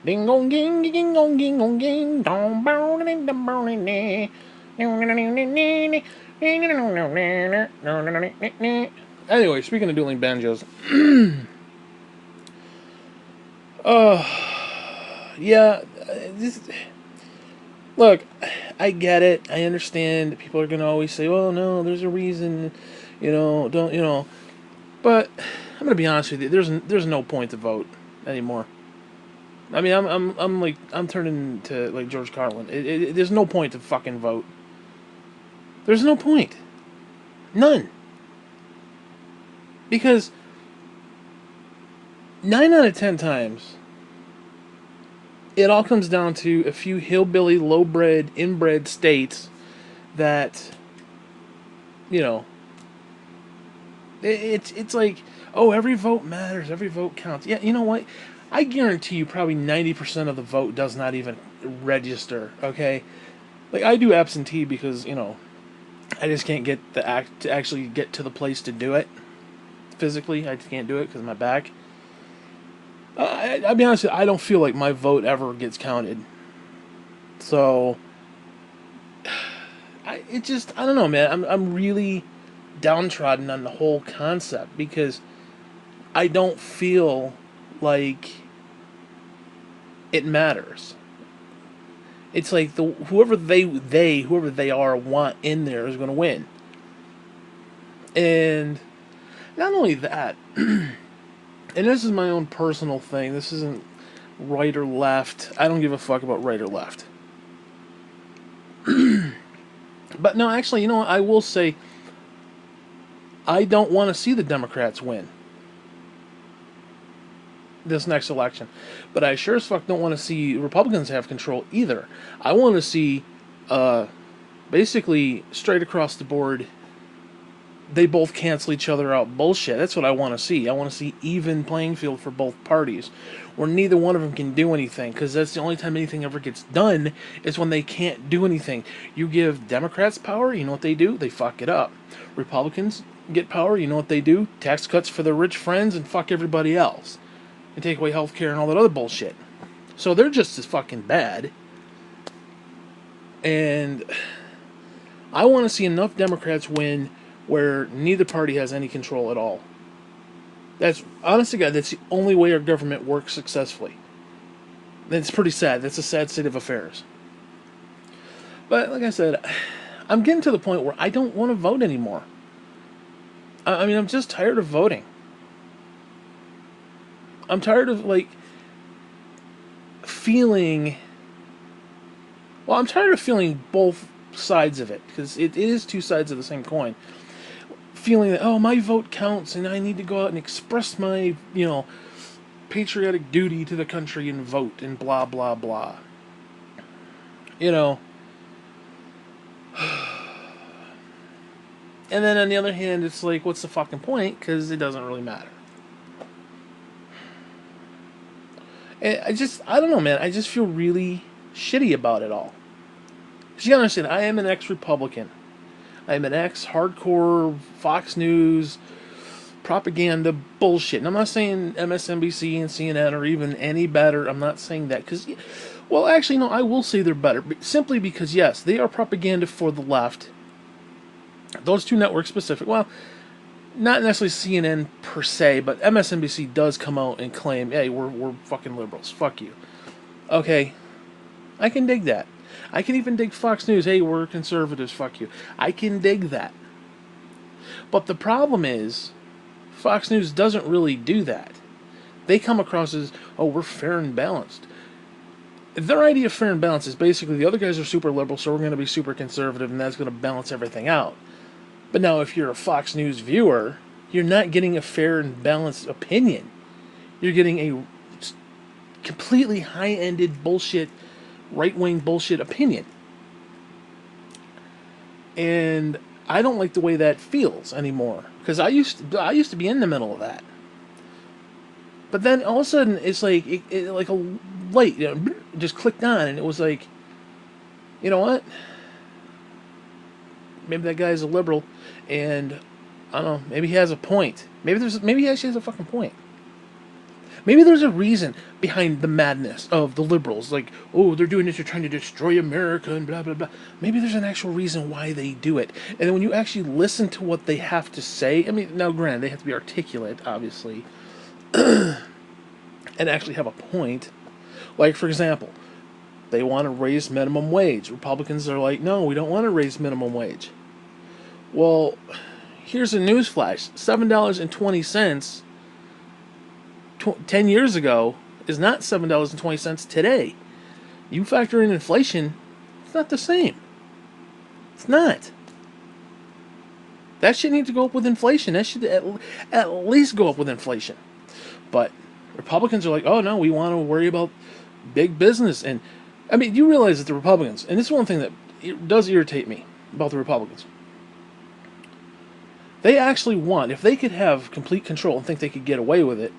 Ding dong ding ding dong ding dong ding dong bow ding dong bow ding ding. Anyway, speaking of dueling banjos, uh, yeah, this, look, I get it. I understand. People are gonna always say, "Well, no, there's a reason," don't But I'm gonna be honest with you. There's no point to vote anymore. I mean, I'm turning to like George Carlin. There's no point to fucking vote. There's no point. None. Because 9 out of 10 times, it all comes down to a few hillbilly, low-bred, inbred states that, you know, it's like, oh, every vote matters, every vote counts. Yeah, you know what? I guarantee you, probably 90% of the vote does not even register. Okay, like I do absentee because I just can't get the act to actually get to the place to do it physically. I just can't do it because of my back. I'll be honest with you, I don't feel like my vote ever gets counted. So, I don't know, man. I'm really downtrodden on the whole concept because I don't feel like it matters. It's like whoever they are want in there is going to win. And not only that, and this is my own personal thing. This isn't right or left. I don't give a fuck about right or left. But no, actually, I will say I don't want to see the Democrats win this next election. But I sure as fuck don't want to see Republicans have control either. I want to see, uh, basically, straight across the board, they both cancel each other out bullshit. That's what I want to see. I want to see even playing field for both parties, where neither one of them can do anything, because that's the only time anything ever gets done is when they can't do anything. You give Democrats power, you know what they do? They fuck it up. Republicans get power, you know what they do? Tax cuts for their rich friends and fuck everybody else. And take away health care and all that other bullshit. So they're just as fucking bad. And I want to see enough Democrats win where neither party has any control at all. That's, honest to God, that's the only way our government works successfully. It's pretty sad. That's a sad state of affairs. But like I said, I'm getting to the point where I don't want to vote anymore. I mean, I'm just tired of voting. I'm tired of, like, feeling. Well, I'm tired of feeling both sides of it, because it is two sides of the same coin. Feeling that, oh, my vote counts and I need to go out and express my, patriotic duty to the country and vote and blah, blah, blah. You know. And then on the other hand, it's like, what's the fucking point? Because it doesn't really matter. And I don't know, man. I just feel really shitty about it all. Because you gotta understand, I am an ex-Republican. I am an ex-hardcore Fox News propaganda bullshit. And I'm not saying MSNBC and CNN are even any better. I'm not saying that. Because, well, actually, no, I will say they're better. Simply because, yes, they are propaganda for the left. Those two networks specific. Well, not necessarily CNN per se, but MSNBC does come out and claim, hey, we're fucking liberals. Fuck you. Okay, I can dig that. I can even dig Fox News. Hey, we're conservatives. Fuck you. I can dig that. But the problem is, Fox News doesn't really do that. They come across as, oh, we're fair and balanced. Their idea of fair and balanced is basically the other guys are super liberal, so we're going to be super conservative, and that's going to balance everything out. But now, if you're a Fox News viewer, you're not getting a fair and balanced opinion. You're getting a completely high-ended bullshit, right-wing bullshit opinion. And I don't like the way that feels anymore, because I used to be in the middle of that. But then all of a sudden, it's like like a light, just clicked on, and it was like, you know what? Maybe that guy's a liberal, and I don't know. Maybe he has a point. Maybe he actually has a fucking point. Maybe there's a reason behind the madness of the liberals. Like, oh, they're doing this, they're trying to destroy America and blah, blah, blah. Maybe there's an actual reason why they do it. And then when you actually listen to what they have to say, I mean, now granted, they have to be articulate, obviously, and actually have a point. Like, for example, they want to raise minimum wage. Republicans are like, no, we don't want to raise minimum wage. Well, here's a newsflash. $7.20 10 years ago is not $7.20 today. You factor in inflation, it's not the same. It's not. That shit needs to go up with inflation. That should at least go up with inflation. But Republicans are like, oh no, we want to worry about big business. And I mean, you realize that the Republicans, and this is one thing that does irritate me about the Republicans. They actually want, if they could have complete control and think they could get away with it,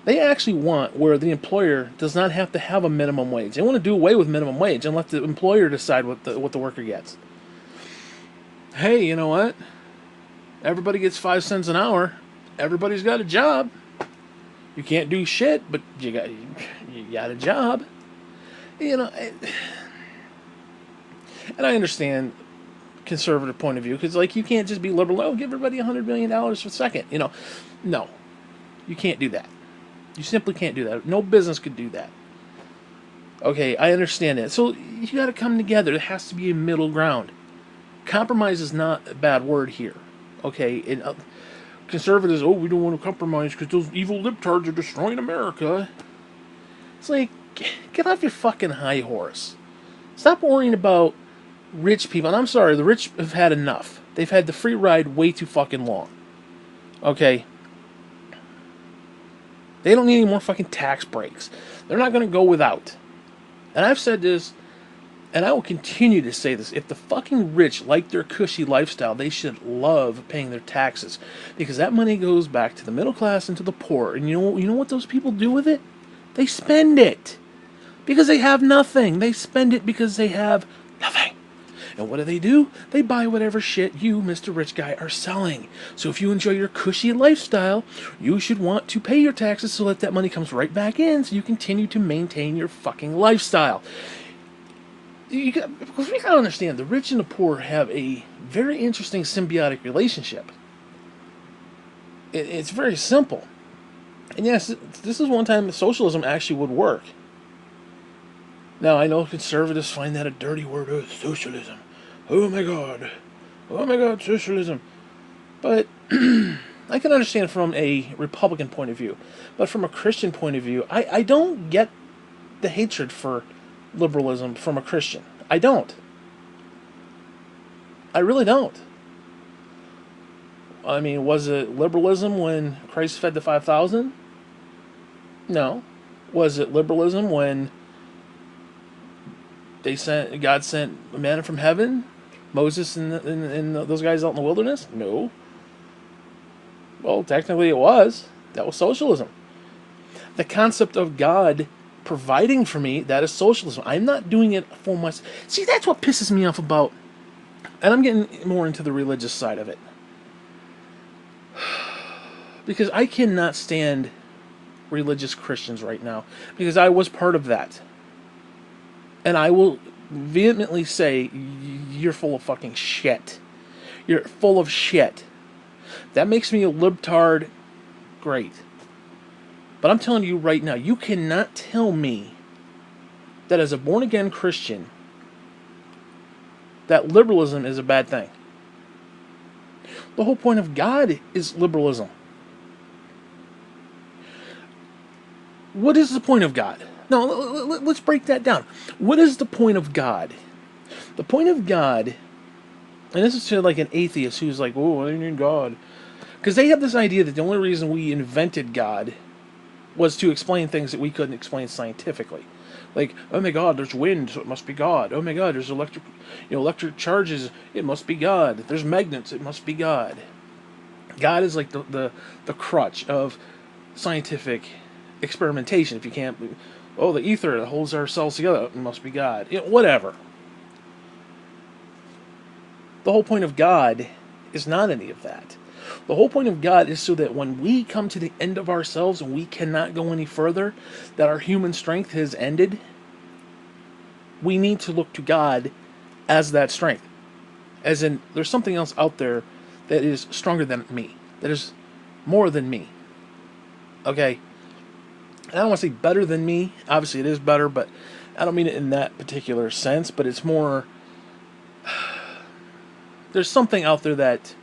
they actually want where the employer does not have to have a minimum wage. They want to do away with minimum wage and let the employer decide what the worker gets. Hey, you know what? Everybody gets 5 cents an hour. Everybody's got a job. You can't do shit, but you got a job. You know, and I understand conservative point of view, because like, you can't just be liberal. Oh, give everybody $100 million for a second. You know, no, you can't do that. You simply can't do that. No business could do that. Okay, I understand that. So you got to come together. There has to be a middle ground. Compromise is not a bad word here. Okay, and conservatives, oh, we don't want to compromise because those evil libtards are destroying America. It's like, get off your fucking high horse. Stop worrying about rich people. And I'm sorry, the rich have had enough. They've had the free ride way too fucking long. Okay? They don't need any more fucking tax breaks. They're not going to go without. And I've said this, and I will continue to say this. If the fucking rich like their cushy lifestyle, they should love paying their taxes. Because that money goes back to the middle class and to the poor. And you know what those people do with it? They spend it. Because they have nothing. They spend it because they have nothing. And what do? They buy whatever shit you, Mr. Rich Guy, are selling. So if you enjoy your cushy lifestyle, you should want to pay your taxes so that money comes right back in so you continue to maintain your fucking lifestyle. Because we gotta understand, the rich and the poor have a very interesting symbiotic relationship. It's very simple. And yes, this is one time socialism actually would work. Now, I know conservatives find that a dirty word, socialism. Oh my god, socialism. But I can understand from a Republican point of view. But from a Christian point of view, I don't get the hatred for liberalism from a Christian. I don't. I really don't. I mean, was it liberalism when Christ fed the 5,000? No. Was it liberalism when God sent manna from heaven? Moses and those guys out in the wilderness? No. Well, technically it was. That was socialism. The concept of God providing for me, that is socialism. I'm not doing it for myself. See, that's what pisses me off about, and I'm getting more into the religious side of it. Because I cannot stand religious Christians right now. Because I was part of that. And I will vehemently say, you're full of fucking shit. You're full of shit. That makes me a libtard. Great. But I'm telling you right now, you cannot tell me that as a born-again Christian, that liberalism is a bad thing. The whole point of God is liberalism. What is the point of God? No, let's break that down. What is the point of God? The point of God, and this is to like an atheist who's like, oh, I need God. Because they have this idea that the only reason we invented God was to explain things that we couldn't explain scientifically. Like, oh my God, there's wind, so it must be God. Oh my God, there's electric charges, it must be God. There's magnets, it must be God. God is like the crutch of scientific experimentation. If you can't, oh, the ether that holds our cells together, it must be God. Whatever. The whole point of God is not any of that. The whole point of God is so that when we come to the end of ourselves and we cannot go any further, that our human strength has ended, we need to look to God as that strength. As in, there's something else out there that is stronger than me, that is more than me. Okay? I don't want to say better than me. Obviously, it is better, but I don't mean it in that particular sense. But it's more. There's something out there that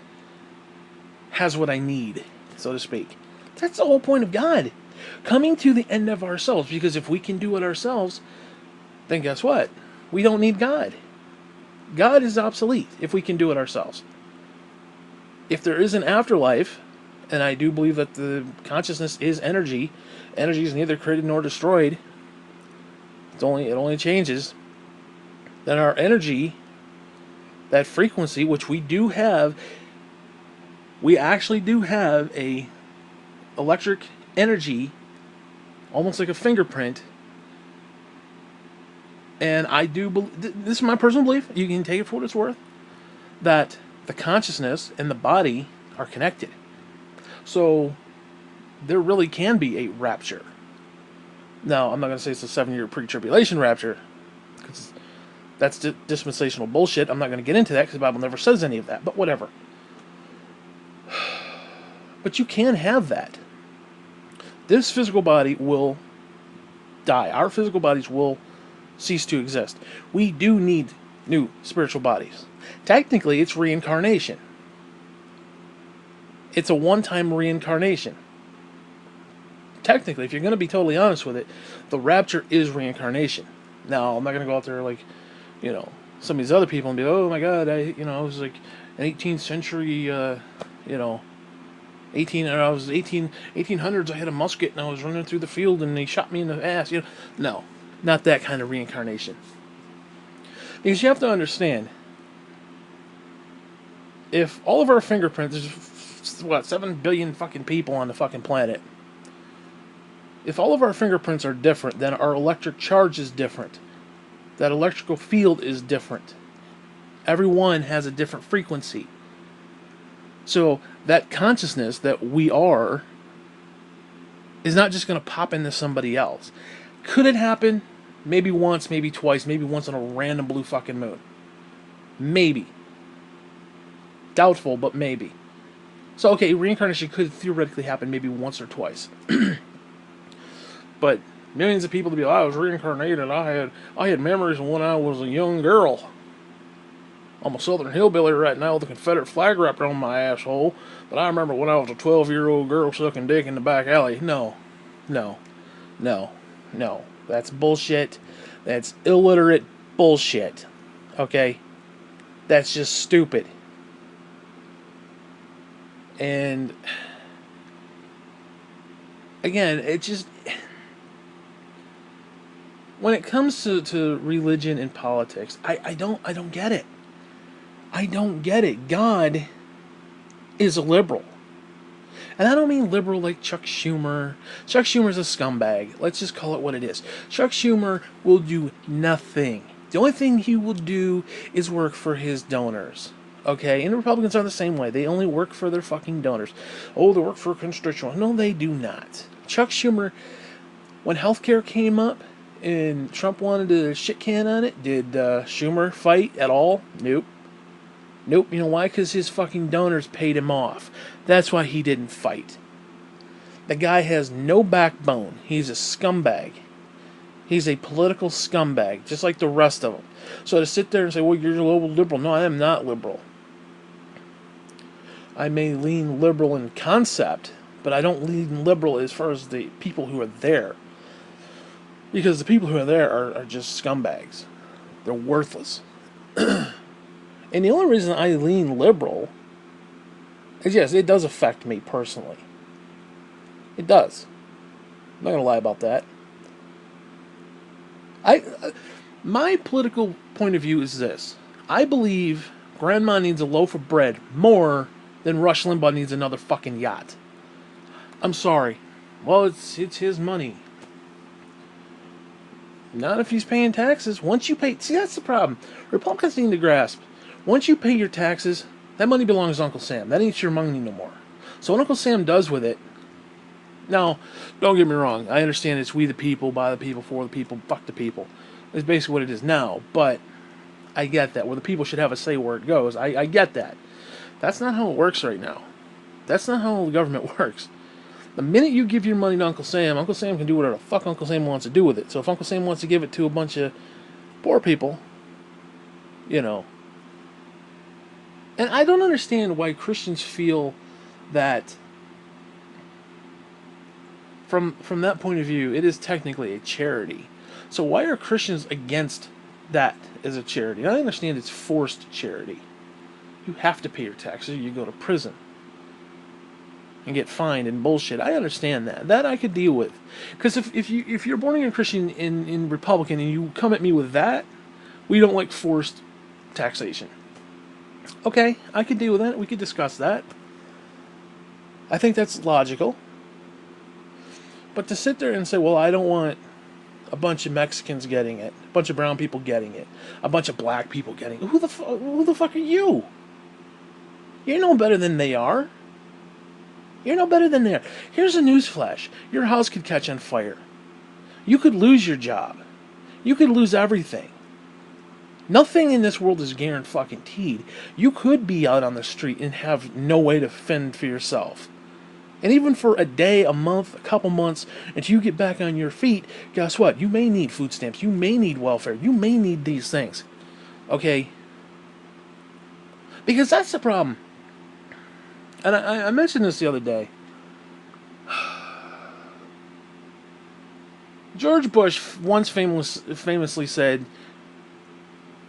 has what I need, so to speak. That's the whole point of God. Coming to the end of ourselves. Because if we can do it ourselves, then guess what? We don't need God. God is obsolete if we can do it ourselves. If there is an afterlife, and I do believe that the consciousness is energy, energy is neither created nor destroyed. It only changes. Then our energy, that frequency, which we do have, we actually do have a electric energy, almost like a fingerprint. And I do believe, this is my personal belief, you can take it for what it's worth, that the consciousness and the body are connected. So there really can be a rapture. Now, I'm not going to say it's a 7-year pre-tribulation rapture, because that's dispensational bullshit. I'm not going to get into that because the Bible never says any of that, but whatever. But you can have that. This physical body will die. Our physical bodies will cease to exist. We do need new spiritual bodies. Technically, it's reincarnation. It's a one-time reincarnation. Technically, if you're going to be totally honest with it, the rapture is reincarnation. Now, I'm not going to go out there like, some of these other people and be, oh my God, I was like an 18th century, 1800s, I had a musket and I was running through the field and they shot me in the ass. No, not that kind of reincarnation. Because you have to understand, if all of our fingerprints, there's 7 billion fucking people on the fucking planet. If all of our fingerprints are different, then our electric charge is different. That electrical field is different. Everyone has a different frequency. So that consciousness that we are is not just going to pop into somebody else. Could it happen? Maybe once, maybe twice, maybe once on a random blue fucking moon. Maybe. Doubtful, but maybe. So, okay, reincarnation could theoretically happen maybe once or twice. But millions of people to be like, I was reincarnated, I had memories of when I was a young girl. I'm a southern hillbilly right now with a Confederate flag wrapped on my asshole, but I remember when I was a 12-year-old girl sucking dick in the back alley. No. That's bullshit. That's illiterate bullshit. Okay? That's just stupid. And again, it just, when it comes to religion and politics, I don't get it. I don't get it. God is a liberal. And I don't mean liberal like Chuck Schumer. Chuck Schumer's a scumbag. Let's just call it what it is. Chuck Schumer will do nothing. The only thing he will do is work for his donors. Okay? And the Republicans are the same way. They only work for their fucking donors. Oh, they work for constituents. No, they do not. Chuck Schumer, when healthcare came up and Trump wanted to shit can on it, did Schumer fight at all? Nope. Nope. You know why? Because his fucking donors paid him off. That's why he didn't fight. The guy has no backbone. He's a scumbag. He's a political scumbag, just like the rest of them. So to sit there and say, well, you're a little liberal. No, I am not liberal. I may lean liberal in concept, but I don't lean liberal as far as the people who are there. Because the people who are there are just scumbags. They're worthless. And the only reason I lean liberal is, yes, it does affect me personally. It does. I'm not going to lie about that. My political point of view is this. I believe Grandma needs a loaf of bread more than Rush Limbaugh needs another fucking yacht. I'm sorry. Well, it's his money. Not if he's paying taxes. Once you pay... See, that's the problem. Republicans need to grasp. Once you pay your taxes, that money belongs to Uncle Sam. That ain't your money no more. So what Uncle Sam does with it, now, don't get me wrong, I understand it's we the people, by the people, for the people, fuck the people. It's basically what it is now, but I get that, where the people should have a say where it goes. I get that. That's not how it works right now. That's not how the government works. The minute you give your money to Uncle Sam can do whatever the fuck Uncle Sam wants to do with it. So if Uncle Sam wants to give it to a bunch of poor people, you know. And I don't understand why Christians feel that from that point of view, it is technically a charity. So why are Christians against that as a charity? I understand it's forced charity. You have to pay your taxes or you go to prison and get fined and bullshit. I understand that. That I could deal with. Because if you're born again Christian in Republican and you come at me with that, we don't like forced taxation. Okay, I could deal with that. We could discuss that. I think that's logical. But to sit there and say, well, I don't want a bunch of Mexicans getting it, a bunch of brown people getting it, a bunch of black people getting it. Who the fuck are you? You're no better than they are. You're no better than they are. Here's a newsflash. Your house could catch on fire. You could lose your job. You could lose everything. Nothing in this world is guaranteed. You could be out on the street and have no way to fend for yourself. And even for a day, a month, a couple months, until you get back on your feet, guess what? You may need food stamps. You may need welfare. You may need these things. Okay? Because that's the problem. And I mentioned this the other day. George Bush once famously said,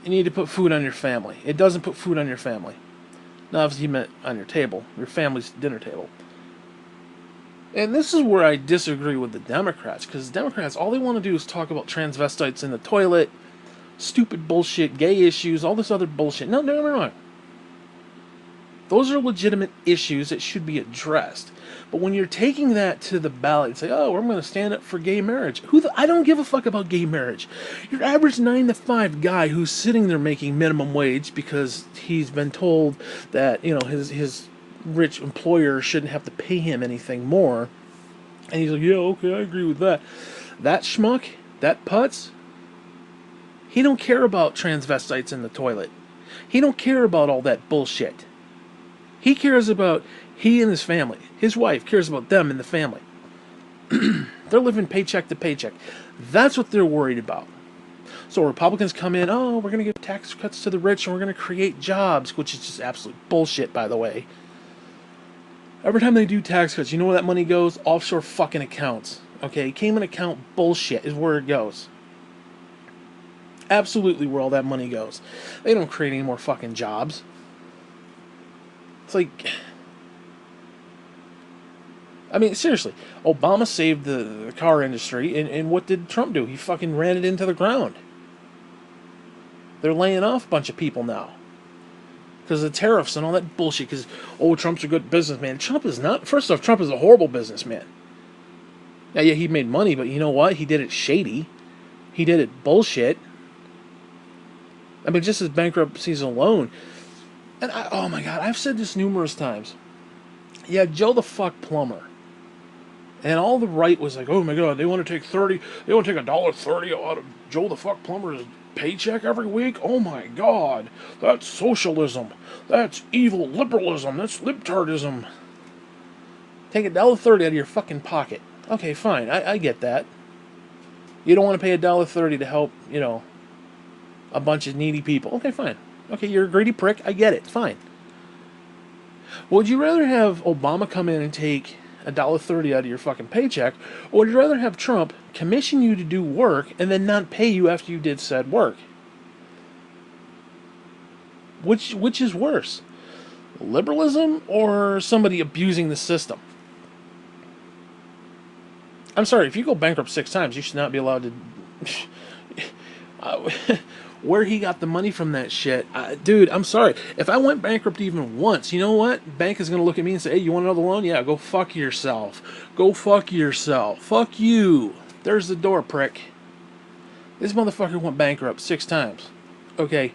you need to put food on your family. It doesn't put food on your family. Now, obviously, he meant on your table, your family's dinner table. And this is where I disagree with the Democrats, because Democrats, all they want to do is talk about transvestites in the toilet, stupid bullshit, gay issues, all this other bullshit. No, don't get me wrong. Those are legitimate issues that should be addressed. But when you're taking that to the ballot and say, oh, I'm going to stand up for gay marriage. I don't give a fuck about gay marriage. Your average 9 to 5 guy who's sitting there making minimum wage because he's been told that, you know, his rich employer shouldn't have to pay him anything more. And he's like, yeah, okay, I agree with that. That schmuck, that putz, he don't care about transvestites in the toilet. He don't care about all that bullshit. He cares about he and his family. His wife cares about them and the family. They're living paycheck to paycheck. That's what they're worried about. So Republicans come in, oh, we're going to give tax cuts to the rich and we're going to create jobs, which is just absolute bullshit, by the way. Every time they do tax cuts, you know where that money goes? Offshore fucking accounts. Okay? Cayman account bullshit is where it goes. Absolutely where all that money goes. They don't create any more fucking jobs. It's like, I mean, seriously, Obama saved the car industry, and what did Trump do? He fucking ran it into the ground. They're laying off a bunch of people now because of the tariffs and all that bullshit, because, oh, Trump's a good businessman. Trump is not. First off, Trump is a horrible businessman. Yeah, he made money, but you know what? He did it shady. He did it bullshit. I mean, just his bankruptcies alone. And oh my God, I've said this numerous times. Yeah, Joe the fuck Plumber. And all the right was like, oh my God, they want to take $1.30 out of Joe the fuck Plumber's paycheck every week? Oh my God, that's socialism. That's evil liberalism. That's libtardism. Take $1.30 out of your fucking pocket. Okay, fine, I get that. You don't want to pay $1.30 to help, you know, a bunch of needy people. Okay, fine. Okay, you're a greedy prick. I get it. Fine. Would you rather have Obama come in and take $1.30 out of your fucking paycheck, or would you rather have Trump commission you to do work and then not pay you after you did said work? Which is worse? Liberalism or somebody abusing the system? I'm sorry, if you go bankrupt 6 times, you should not be allowed to... Where he got the money from that shit, dude, I'm sorry. If I went bankrupt even once, you know what? Bank is going to look at me and say, hey, you want another loan? Yeah, go fuck yourself. Go fuck yourself. Fuck you. There's the door, prick. This motherfucker went bankrupt 6 times. Okay.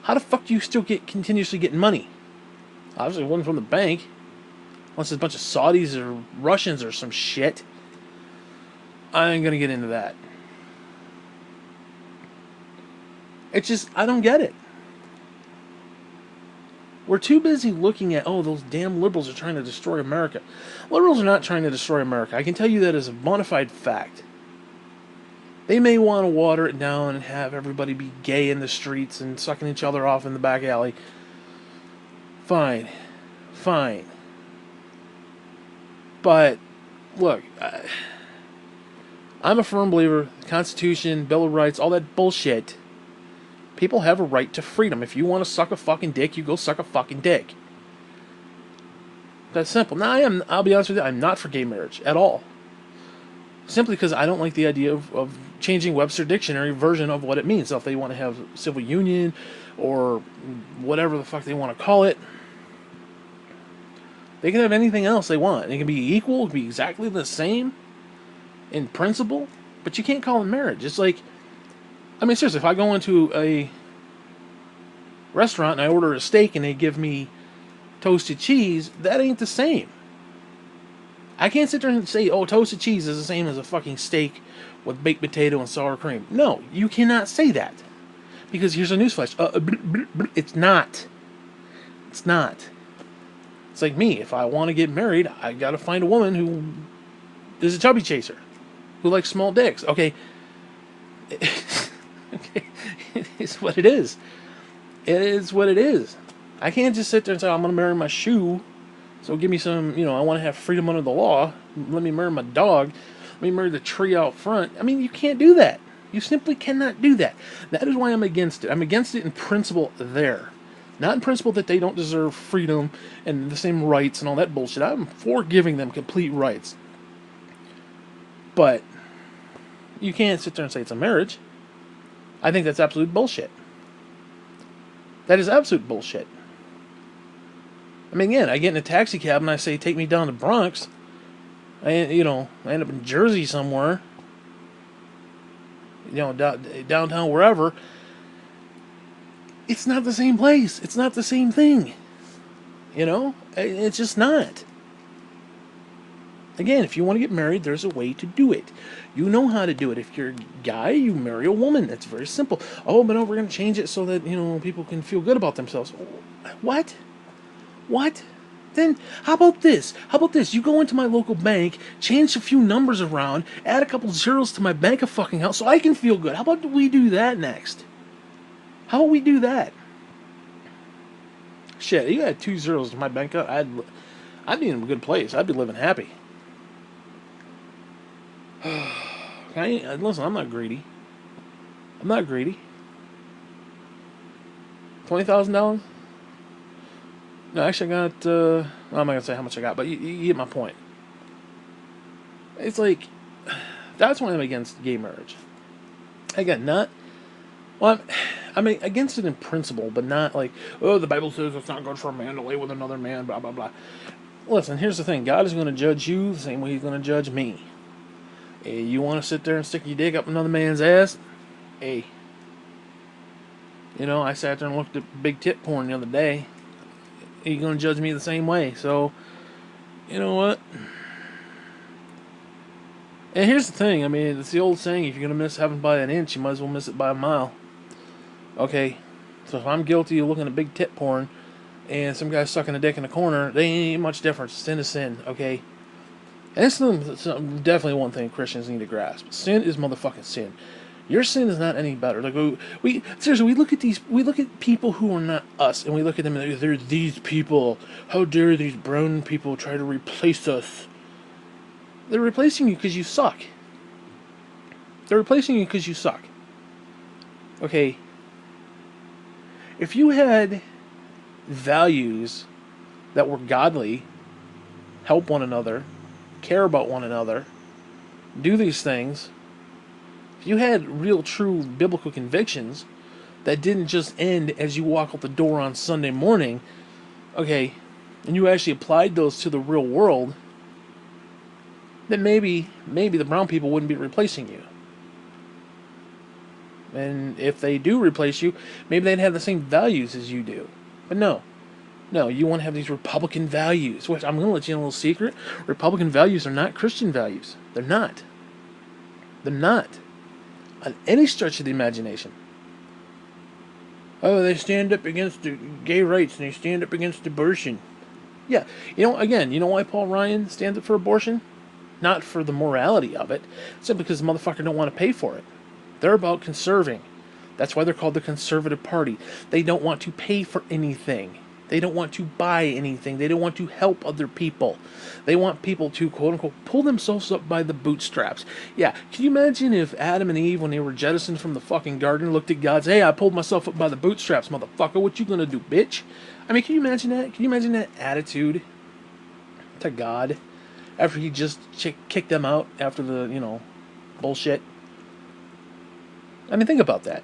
How the fuck do you still continuously getting money? Obviously, it wasn't from the bank. unless it's a bunch of Saudis or Russians or some shit. I ain't gonna get into that. It's just, I don't get it. We're too busy looking at, oh, those damn liberals are trying to destroy America. Liberals are not trying to destroy America. I can tell you that as a bona fide fact. They may want to water it down and have everybody be gay in the streets and sucking each other off in the back alley. Fine. Fine. But, look, I'm a firm believer, the Constitution, Bill of Rights, all that bullshit. People have a right to freedom. If you want to suck a fucking dick, you go suck a fucking dick. That's simple. Now, I'll be honest with you, I'm not for gay marriage at all. Simply because I don't like the idea of changing Webster Dictionary version of what it means. So if they want to have civil union or whatever the fuck they want to call it, they can have anything else they want. It can be equal, it can be exactly the same in principle, but you can't call it marriage. It's like, I mean, seriously, if I go into a restaurant and I order a steak and they give me toasted cheese, that ain't the same. I can't sit there and say, oh, toasted cheese is the same as a fucking steak with baked potato and sour cream. No, you cannot say that. Because here's a newsflash. It's not. It's not. It's like me. If I want to get married, I gotta find a woman who is a chubby chaser. Who likes small dicks. Okay. Okay. It is what it is. It is what it is. I can't just sit there and say, I'm going to marry my shoe. So give me some, I want to have freedom under the law. Let me marry my dog. Let me marry the tree out front. I mean, you can't do that. You simply cannot do that. That is why I'm against it. I'm against it in principle there. Not in principle that they don't deserve freedom and the same rights and all that bullshit. I'm for giving them complete rights. But you can't sit there and say it's a marriage. I think that's absolute bullshit. That is absolute bullshit. I mean, again, I get in a taxi cab and I say, take me down to Bronx. I end up in Jersey somewhere. Downtown, wherever. It's not the same place. It's not the same thing. It's just not. Again, if you want to get married, there's a way to do it. You know how to do it. If you're a guy, you marry a woman. That's very simple. Oh, but no, we're going to change it so that, people can feel good about themselves. What? What? Then, how about this? You go into my local bank, change a few numbers around, add a couple zeros to my bank of fucking house so I can feel good. How about we do that next? How about we do that? Shit, you add 2 zeros to my bank account, I'd be in a good place. I'd be living happy. Listen, I'm not greedy. $20,000? No, actually, I got. I'm not gonna say how much I got, but you get my point. It's like that's why I'm against gay marriage. Again, I'm against it in principle, but not like, oh, the Bible says it's not good for a man to lay with another man. Blah blah blah. Listen, here's the thing: God is going to judge you the same way He's going to judge me. Hey, you want to sit there and stick your dick up another man's ass? Hey, I sat there and looked at big tit porn the other day. You're going to judge me the same way. So, you know what? And here's the thing. I mean, it's the old saying, if you're going to miss heaven by an inch, you might as well miss it by a mile. Okay, so if I'm guilty of looking at big tit porn and some guy's sucking a dick in the corner, they ain't much difference. Sin is sin, okay? And it's definitely one thing Christians need to grasp. Sin is motherfucking sin. Your sin is not any better. Like we look at people who are not us, and we look at them and they're these people. How dare these brown people try to replace us? They're replacing you because you suck. They're replacing you because you suck. Okay. If you had values that were godly, help one another, care about one another, do these things. If you had real, true biblical convictions that didn't just end as you walk out the door on Sunday morning, okay, and you actually applied those to the real world, then maybe the brown people wouldn't be replacing you. And if they do replace you, maybe they'd have the same values as you do. But no. No, you want to have these Republican values, which I'm going to let you in a little secret. Republican values are not Christian values. They're not. They're not. On any stretch of the imagination. Oh, they stand up against the gay rights and they stand up against abortion. Yeah, again, you know why Paul Ryan stands up for abortion? Not for the morality of it, simply because the motherfucker don't want to pay for it. They're about conserving. That's why they're called the Conservative Party. They don't want to pay for anything. They don't want to buy anything. They don't want to help other people. They want people to, quote unquote, pull themselves up by the bootstraps. Yeah, can you imagine if Adam and Eve, when they were jettisoned from the fucking garden, looked at God and said, hey, I pulled myself up by the bootstraps, motherfucker. What you gonna do, bitch? I mean, can you imagine that? Can you imagine that attitude to God after he just kicked them out after the, bullshit? I mean, think about that.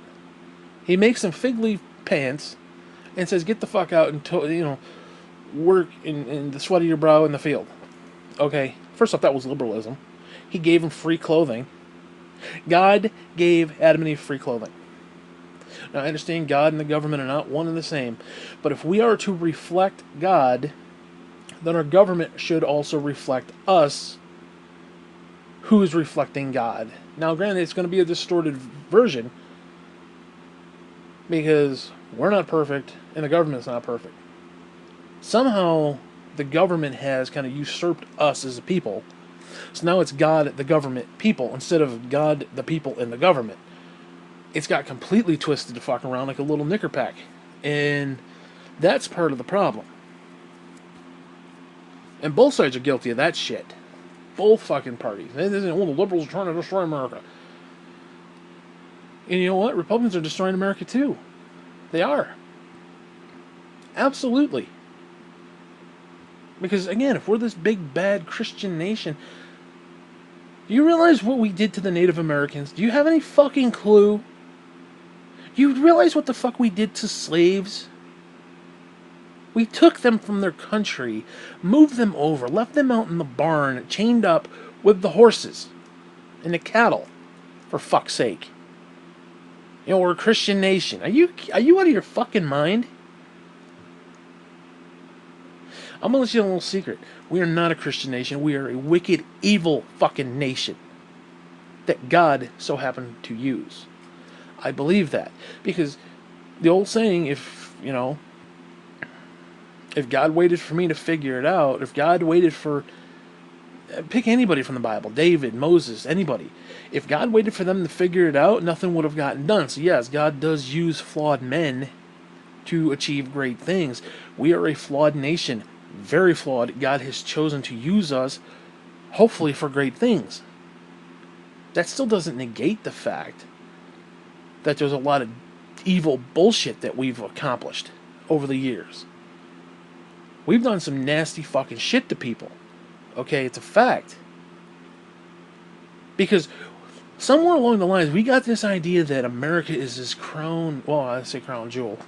He makes them fig leaf pants and says, get the fuck out and, work in the sweat of your brow in the field. Okay, first off, that was liberalism. He gave them free clothing. God gave Adam and Eve free clothing. Now, I understand God and the government are not one and the same, but if we are to reflect God, then our government should also reflect us, who is reflecting God. Now, granted, it's going to be a distorted version, because we're not perfect, and the government's not perfect. Somehow, the government has kind of usurped us as a people. So now it's God, the government, people, instead of God, the people, and the government. It's got completely twisted to fuck around like a little knicker pack. And that's part of the problem. And both sides are guilty of that shit. Both fucking parties. The liberals are trying to destroy America. And you know what? Republicans are destroying America too. They are. Absolutely. Because, again, if we're this big, bad Christian nation, do you realize what we did to the Native Americans? Do you have any fucking clue? Do you realize what the fuck we did to slaves? We took them from their country, moved them over, left them out in the barn, chained up with the horses and the cattle, for fuck's sake. We're a Christian nation. Are you out of your fucking mind? I'm gonna let you in a little secret. We are not a Christian nation. We are a wicked, evil fucking nation that God so happened to use. I believe that. Because the old saying, if God waited for me to figure it out, if God waited for... Pick anybody from the Bible. David, Moses, anybody. If God waited for them to figure it out, nothing would have gotten done. So yes, God does use flawed men to achieve great things. We are a flawed nation. Very flawed. God has chosen to use us, hopefully for great things. That still doesn't negate the fact that there's a lot of evil bullshit that we've accomplished over the years. We've done some nasty fucking shit to people. Okay, it's a fact. Because somewhere along the lines, we got this idea that America is this crown... Well, I say crown jewel.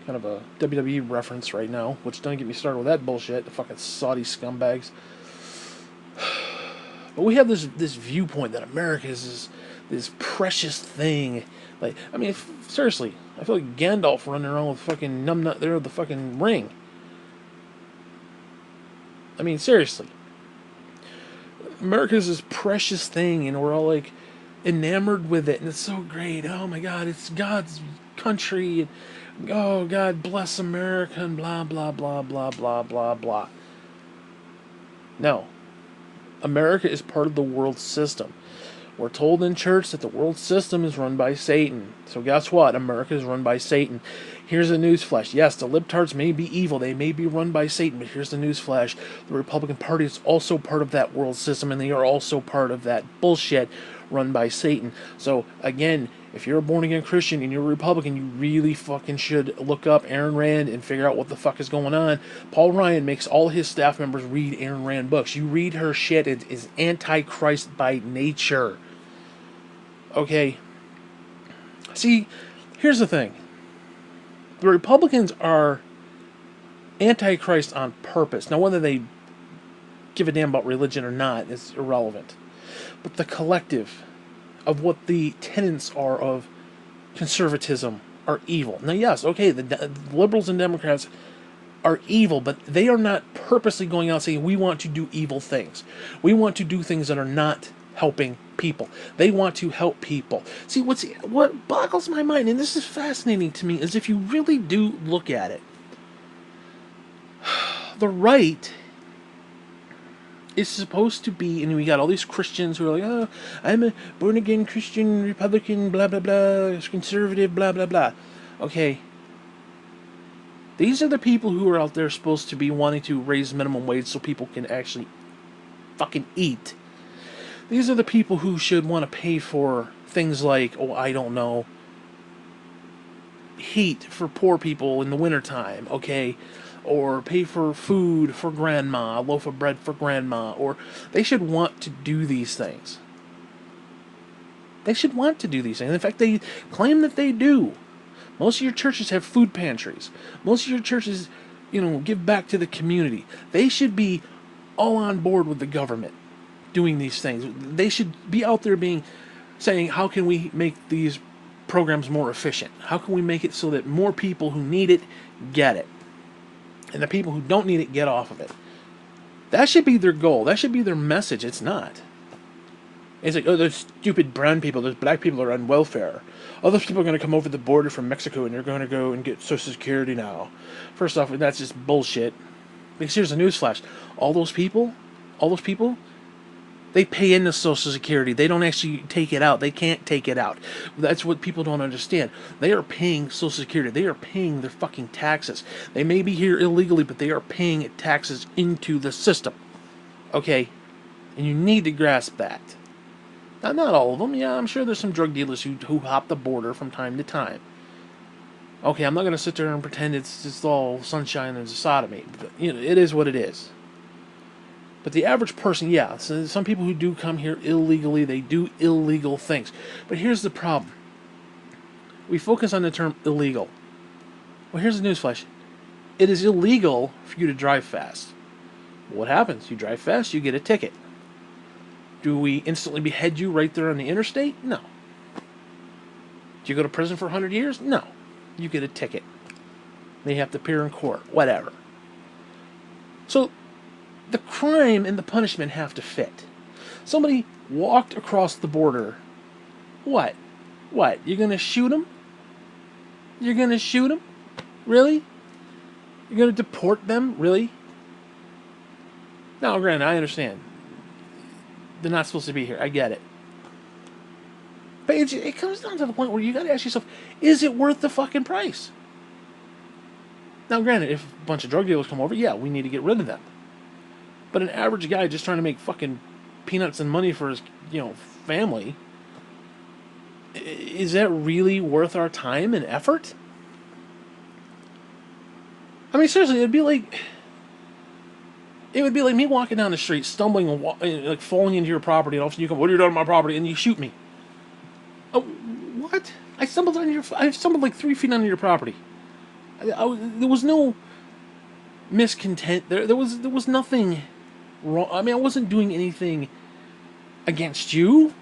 Kind of a WWE reference right now, which don't get me started with that bullshit. The fucking Saudi scumbags. But we have this viewpoint that America is this precious thing. Like, I mean, seriously, I feel like Gandalf running around with fucking numbnut there with the fucking ring. I mean, seriously. America's this precious thing, and we're all like enamored with it, and it's so great. Oh my God, it's God's country, and oh God bless America, and blah blah blah blah blah blah blah. No. America is part of the world system. We're told in church that the world system is run by Satan. So guess what? America is run by Satan. Here's a newsflash. Yes, the libtards may be evil. They may be run by Satan. But here's the newsflash. The Republican Party is also part of that world system. And they are also part of that bullshit run by Satan. So, again, if you're a born-again Christian and you're a Republican, you really fucking should look up Ayn Rand and figure out what the fuck is going on. Paul Ryan makes all his staff members read Ayn Rand books. You read her shit, it is anti-Christ by nature. Okay. See, here's the thing. The Republicans are anti-Christ on purpose. Now, whether they give a damn about religion or not is irrelevant. But the collective of what the tenets are of conservatism, are evil. Now, yes, okay, the liberals and Democrats are evil, but they are not purposely going out saying we want to do evil things. We want to do things that are not helping people. They want to help people. See, what boggles my mind, and this is fascinating to me, is if you really do look at it, the right is supposed to be, and we got all these Christians who are like, oh, I'm a born-again Christian, Republican, blah, blah, blah, conservative, blah, blah, blah. Okay. These are the people who are out there supposed to be wanting to raise minimum wage so people can actually fucking eat. These are the people who should want to pay for things like, oh, I don't know, heat for poor people in the wintertime, okay? Or pay for food for grandma, a loaf of bread for grandma, or they should want to do these things. They should want to do these things. In fact, they claim that they do. Most of your churches have food pantries. Most of your churches, give back to the community. They should be all on board with the government doing these things. They should be out there saying, how can we make these programs more efficient? How can we make it so that more people who need it get it? And the people who don't need it get off of it. That should be their goal. That should be their message. It's not. It's like, oh, those stupid brown people, those black people are on welfare. All those people are going to come over the border from Mexico and they're going to go and get Social Security now. First off, that's just bullshit. Because here's a newsflash. All those people, they pay into Social Security. They don't actually take it out. They can't take it out. That's what people don't understand. They are paying Social Security. They are paying their fucking taxes. They may be here illegally, but they are paying taxes into the system. Okay? And you need to grasp that. Now, not all of them. Yeah, I'm sure there's some drug dealers who hop the border from time to time. Okay, I'm not going to sit there and pretend it's just all sunshine and sodomy. But, it is what it is. But the average person, yeah, so some people who do come here illegally, they do illegal things. But here's the problem. We focus on the term illegal. Well, here's the newsflash. It is illegal for you to drive fast. What happens? You drive fast, you get a ticket. Do we instantly behead you right there on the interstate? No. Do you go to prison for 100 years? No. You get a ticket. They have to appear in court. Whatever. So, the crime and the punishment have to fit. Somebody walked across the border. What? You're going to shoot him? You're going to shoot him? Really? You're going to deport them? Really? Now, granted, I understand. They're not supposed to be here. I get it. But it comes down to the point where you got to ask yourself, is it worth the fucking price? Now, granted, if a bunch of drug dealers come over, yeah, we need to get rid of them. But an average guy just trying to make fucking peanuts and money for his, family, is that really worth our time and effort? I mean, seriously, it would be like me walking down the street, stumbling and like falling into your property, and all of a sudden you come, what are you doing on my property? And you shoot me. Oh, what? I stumbled like 3 feet onto your property. There was no miscontent. There was nothing wrong. I mean, I wasn't doing anything against you.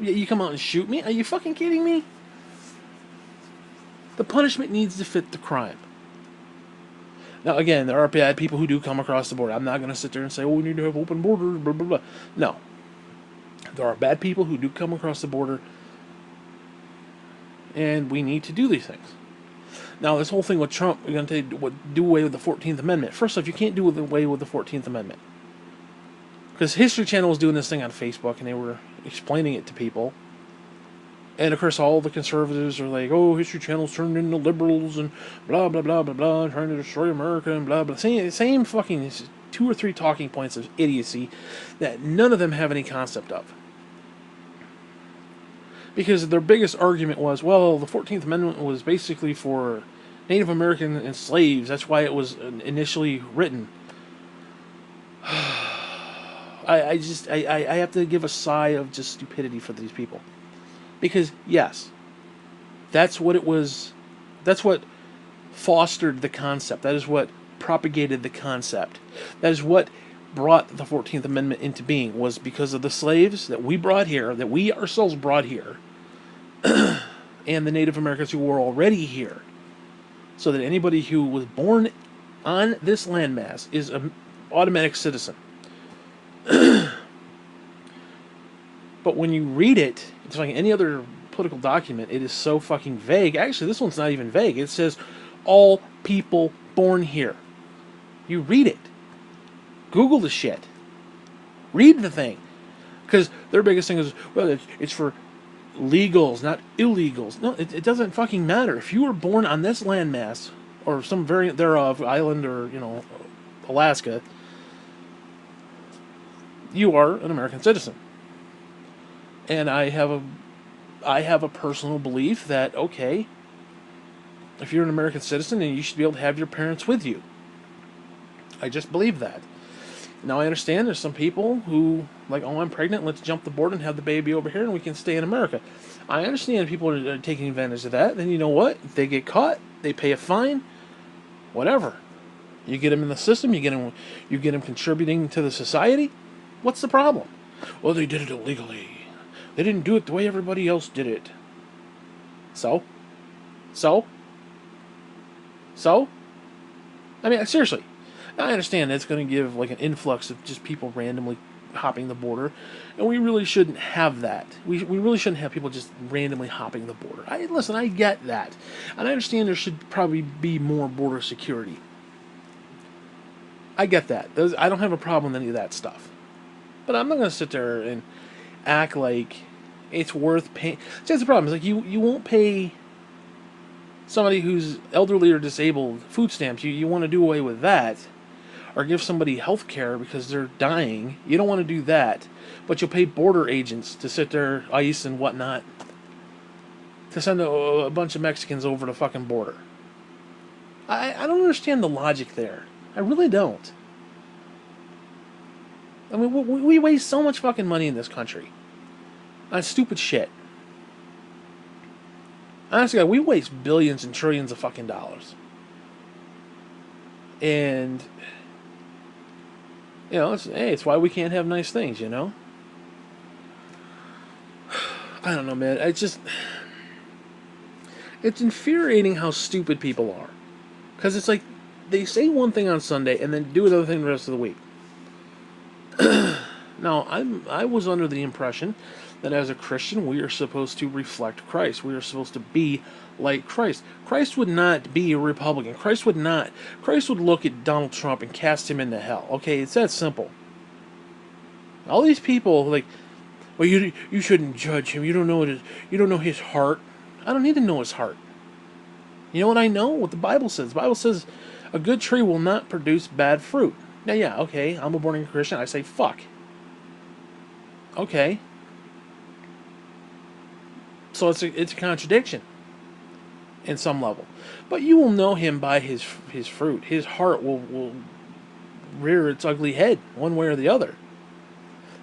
You come out and shoot me? Are you fucking kidding me? The punishment needs to fit the crime. Now, again, there are bad people who do come across the border. I'm not going to sit there and say, oh, we need to have open borders, blah, blah, blah. No. There are bad people who do come across the border, and we need to do these things. Now, this whole thing with Trump, we're going to do away with the 14th Amendment. First off, you can't do away with the 14th Amendment. Because History Channel was doing this thing on Facebook, and they were explaining it to people. And, of course, all the conservatives are like, oh, History Channel's turned into liberals, and blah, blah, blah, blah, blah, trying to destroy America, and blah, blah. Same fucking 2 or 3 talking points of idiocy that none of them have any concept of. Because their biggest argument was, well, the 14th Amendment was basically for Native American and slaves. That's why it was initially written. I have to give a sigh of just stupidity for these people. Because, yes, that's what it was. That's what fostered the concept. That is what propagated the concept. That is what brought the 14th Amendment into being, was because of the slaves that we brought here, that we ourselves brought here, and the Native Americans who were already here, so that anybody who was born on this landmass is an automatic citizen. But when you read it, it's like any other political document, it is so fucking vague. Actually, this one's not even vague. It says, all people born here. You read it. Google the shit. Read the thing. Because their biggest thing is, well, it's for legals, not illegals. No, it doesn't fucking matter. If you were born on this landmass, or some variant thereof, island or, Alaska, you are an American citizen. And I have a personal belief that, okay, if you're an American citizen, then you should be able to have your parents with you. I just believe that. Now I understand there's some people who, like, oh, I'm pregnant, let's jump the border and have the baby over here and we can stay in America. I understand people are taking advantage of that. Then you know what? If they get caught, they pay a fine, whatever. You get them in the system, you get them contributing to the society. What's the problem? Well, they did it illegally. They didn't do it the way everybody else did it. So? I mean, seriously. I understand it's going to give like an influx of just people randomly hopping the border, and we really shouldn't have that. We really shouldn't have people just randomly hopping the border. Listen, I get that, and I understand there should probably be more border security. I get that. I don't have a problem with any of that stuff, but I'm not going to sit there and act like it's worth paying. See, that's the problem. Is like you won't pay somebody who's elderly or disabled food stamps. You want to do away with that. Or give somebody health care because they're dying. You don't want to do that. But you'll pay border agents to sit there, ICE and whatnot, to send a bunch of Mexicans over the fucking border. I don't understand the logic there. I really don't. I mean, we waste so much fucking money in this country on stupid shit. Honestly, we waste billions and trillions of fucking dollars. And it's why we can't have nice things, I don't know, man. It's infuriating how stupid people are. Because it's like, they say one thing on Sunday and then do another thing the rest of the week. Now, I was under the impression that as a Christian, we are supposed to reflect Christ. We are supposed to be like Christ. Christ would not be a Republican. Christ would look at Donald Trump and cast him into hell. Okay, it's that simple. All these people, like, well, you shouldn't judge him. You don't know his heart. I don't need to know his heart. You know what I know? What the Bible says. The Bible says a good tree will not produce bad fruit. Now, yeah, okay, I'm a born-again Christian. I say fuck. Okay. So it's a contradiction in some level. But you will know him by his fruit. His heart will rear its ugly head one way or the other.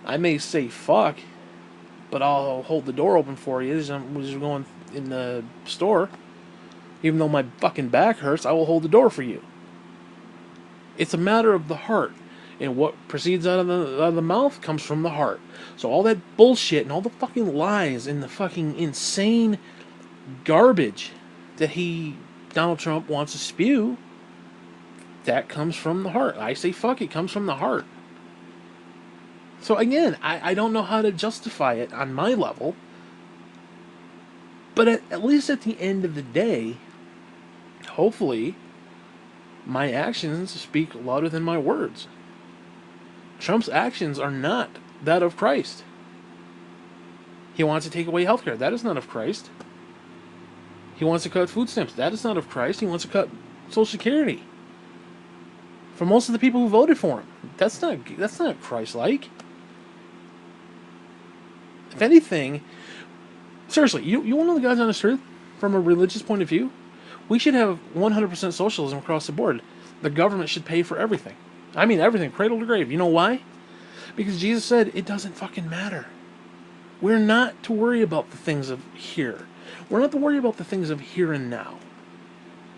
I may say fuck, but I'll hold the door open for you as I'm just going in the store. Even though my fucking back hurts, I will hold the door for you. It's a matter of the heart. And what proceeds out of the mouth comes from the heart. So all that bullshit and all the fucking lies and the fucking insane garbage that Donald Trump wants to spew, that comes from the heart. I say fuck, it comes from the heart. So again, I don't know how to justify it on my level. But at least at the end of the day, hopefully, my actions speak louder than my words. Trump's actions are not that of Christ. He wants to take away health care. That is not of Christ. He wants to cut food stamps. That is not of Christ. He wants to cut Social Security. For most of the people who voted for him. That's not Christ-like. If anything, seriously, you want to know the God's honest truth? From a religious point of view, we should have 100% socialism across the board. The government should pay for everything. I mean everything, cradle to grave. You know why? Because Jesus said it doesn't fucking matter. We're not to worry about the things of here. We're not to worry about the things of here and now.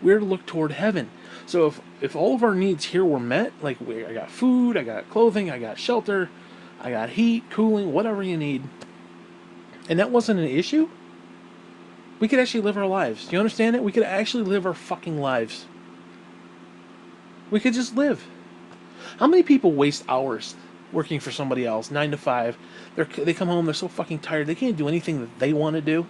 We're to look toward heaven. So if all of our needs here were met, like I got food, I got clothing, I got shelter, I got heat, cooling, whatever you need, and that wasn't an issue, We could actually live our lives. Do you understand it? We could actually live our fucking lives. We could just live. How many people waste hours working for somebody else, 9 to 5? They come home, they're so fucking tired, they can't do anything that they want to do.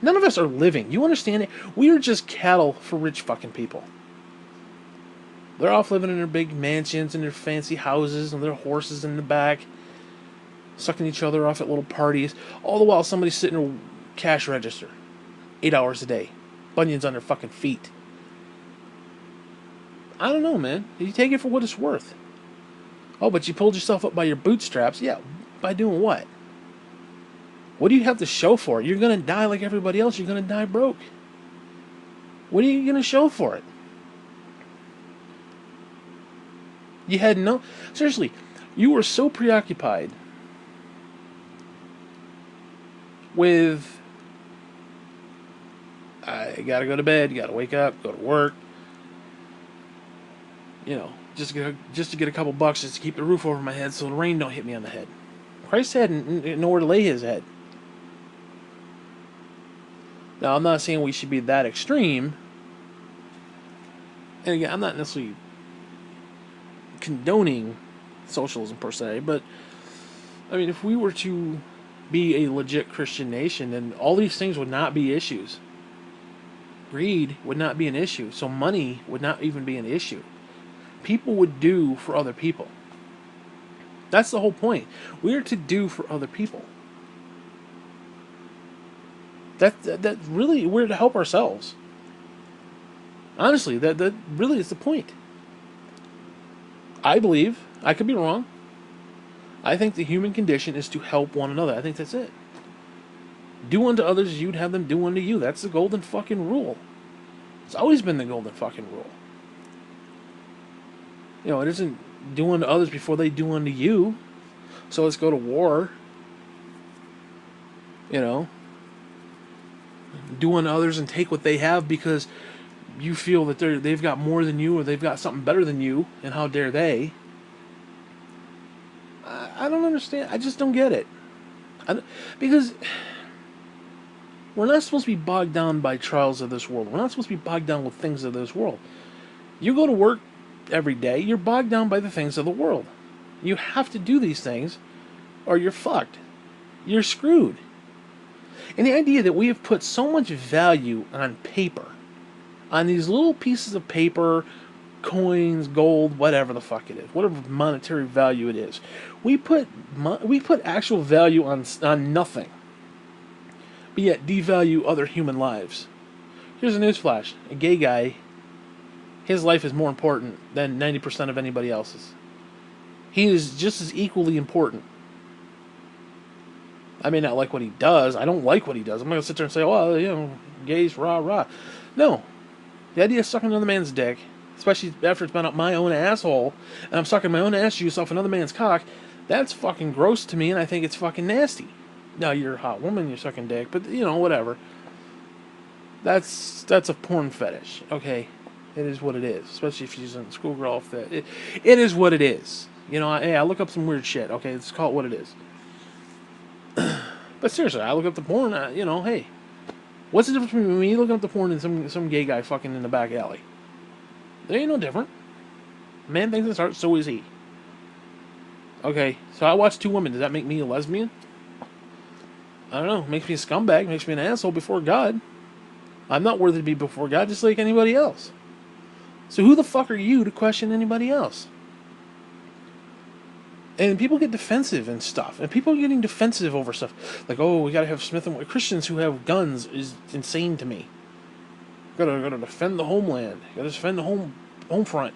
None of us are living. You understand it? We are just cattle for rich fucking people. They're off living in their big mansions and their fancy houses and their horses in the back, sucking each other off at little parties, all the while somebody's sitting in a cash register 8 hours a day, bunions on their fucking feet. I don't know, man. You take it for what it's worth. Oh, but you pulled yourself up by your bootstraps. Yeah, by doing what? What do you have to show for it? You're going to die like everybody else. You're going to die broke. What are you going to show for it? You had no... Seriously, you were so preoccupied with... I gotta go to bed, you gotta wake up, go to work. You know, just to get a couple bucks just to keep the roof over my head so the rain don't hit me on the head. Christ had nowhere to lay his head. Now, I'm not saying we should be that extreme. And again, I'm not necessarily condoning socialism per se, but I mean, if we were to be a legit Christian nation, then all these things would not be issues. Greed would not be an issue, so money would not even be an issue. People would do for other people. That's the whole point. We are to do for other people. That really, we're to help ourselves. Honestly, that really is the point. I believe, I could be wrong, I think the human condition is to help one another. I think that's it. Do unto others as you'd have them do unto you. That's the golden fucking rule. It's always been the golden fucking rule. You know, it isn't do unto others before they do unto you. So let's go to war. You know, do unto others and take what they have because you feel that they've got more than you or they've got something better than you, and how dare they? I don't understand. I just don't get it. Because we're not supposed to be bogged down by trials of this world. We're not supposed to be bogged down with things of this world. You go to work every day, you're bogged down by the things of the world. You have to do these things or you're fucked. You're screwed. And the idea that we have put so much value on paper, on these little pieces of paper, coins, gold, whatever the fuck it is, whatever monetary value it is, we put actual value on nothing, but yet devalue other human lives. Here's a newsflash: a gay guy, his life is more important than 90% of anybody else's. He is just as equally important. I may not like what he does. I don't like what he does. I'm not going to sit there and say, well, you know, gays, rah, rah. No. The idea of sucking another man's dick, especially after it's been up my own asshole, and I'm sucking my own ass juice off another man's cock, that's fucking gross to me, and I think it's fucking nasty. Now, you're a hot woman, you're sucking dick, but, you know, whatever. That's a porn fetish, okay? It is what it is, especially if she's a schoolgirl fit. It is what it is. You know, I look up some weird shit, okay? Let's call it what it is. But seriously, I look up the porn, you know, hey, what's the difference between me looking up the porn and some gay guy fucking in the back alley? There ain't no different. Man thinks it's art, so is he. Okay, so I watch two women. Does that make me a lesbian? I don't know. It makes me a scumbag. It makes me an asshole before God. I'm not worthy to be before God, just like anybody else. So who the fuck are you to question anybody else? And people get defensive and stuff. And people are getting defensive over stuff. Like, oh, we gotta have Smith and Christians who have guns is insane to me. Gotta defend the homeland. Gotta defend the home front.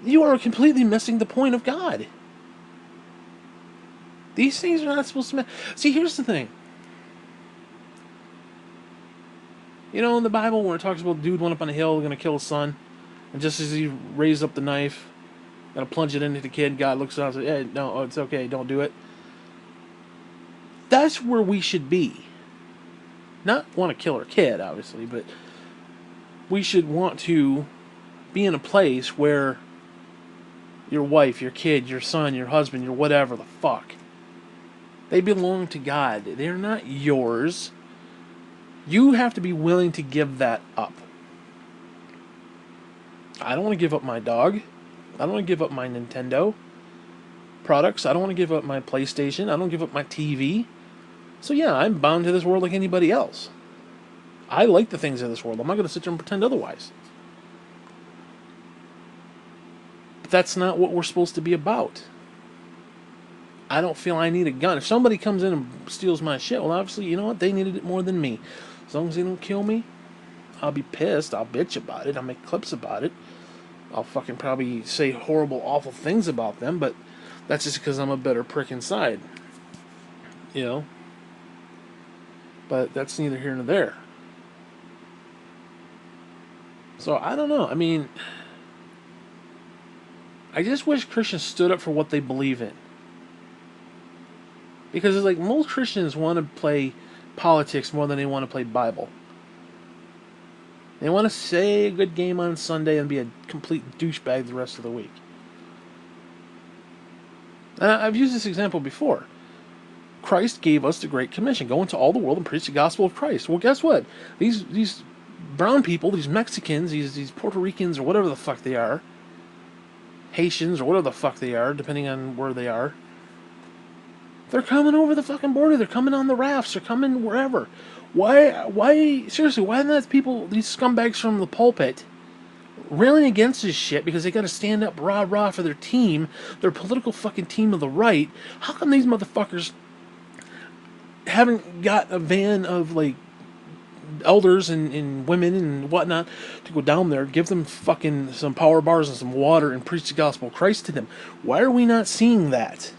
You are completely missing the point of God. These things are not supposed to matter. See, here's the thing. You know, in the Bible, where it talks about the dude went up on a hill, gonna kill his son, and just as he raised up the knife, gonna plunge it into the kid, God looks down and says, hey, no, it's okay, don't do it. That's where we should be. Not want to kill our kid, obviously, but we should want to be in a place where your wife, your kid, your son, your husband, your whatever the fuck, they belong to God. They're not yours. You have to be willing to give that up. I don't want to give up my dog. I don't want to give up my Nintendo products. I don't want to give up my PlayStation. I don't give up my TV. So yeah, I'm bound to this world like anybody else. I like the things of this world. I'm not going to sit there and pretend otherwise. But that's not what we're supposed to be about. I don't feel I need a gun. If somebody comes in and steals my shit, well, obviously, you know what? They needed it more than me. As long as they don't kill me, I'll be pissed. I'll bitch about it. I'll make clips about it. I'll fucking probably say horrible, awful things about them, but that's just because I'm a better prick inside. You know? But that's neither here nor there. So, I don't know. I mean, I just wish Christians stood up for what they believe in. Because it's like most Christians want to play politics more than they want to play Bible. They want to say a good game on Sunday and be a complete douchebag the rest of the week. I've used this example before. Christ gave us the Great Commission. Go into all the world and preach the gospel of Christ. Well, guess what? These brown people, these Mexicans, these Puerto Ricans, or whatever the fuck they are, Haitians, or whatever the fuck they are, depending on where they are, they're coming over the fucking border. They're coming on the rafts. They're coming wherever. Seriously, why not people, these scumbags from the pulpit, railing against this shit because they got to stand up rah-rah for their team, their political fucking team of the right? How come these motherfuckers haven't got a van of, like, elders and women and whatnot to go down there, give them fucking some power bars and some water and preach the gospel of Christ to them? Why are we not seeing that?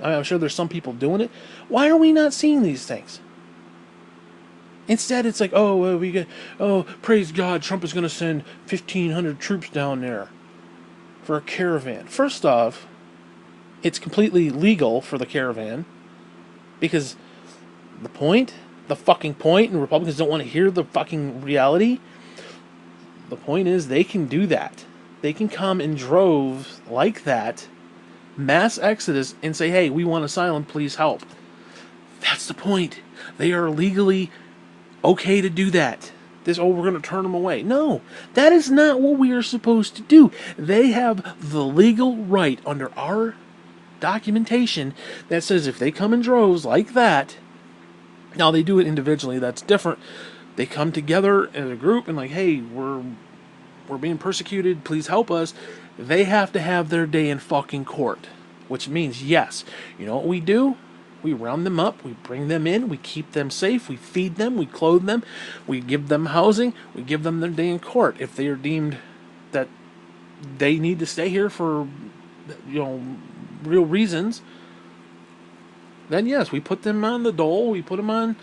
I'm sure there's some people doing it. Why are we not seeing these things? Instead, it's like, praise God, Trump is going to send 1,500 troops down there for a caravan. First off, it's completely legal for the caravan because the fucking point, and Republicans don't want to hear the fucking reality. The point is they can do that. They can come in droves like that, mass exodus, and say, hey, we want asylum, please help. That's the point. They are legally okay to do that. We're going to turn them away. No, that is not what we are supposed to do. They have the legal right under our documentation that says if they come in droves like that, now they do it individually, that's different. They come together as a group and like, hey, we're being persecuted, please help us. They have to have their day in fucking court. Which means, yes, you know what we do? We round them up, we bring them in, we keep them safe, we feed them, we clothe them, we give them housing, we give them their day in court. If they are deemed that they need to stay here for, real reasons, then yes, we put them on the dole, we put them on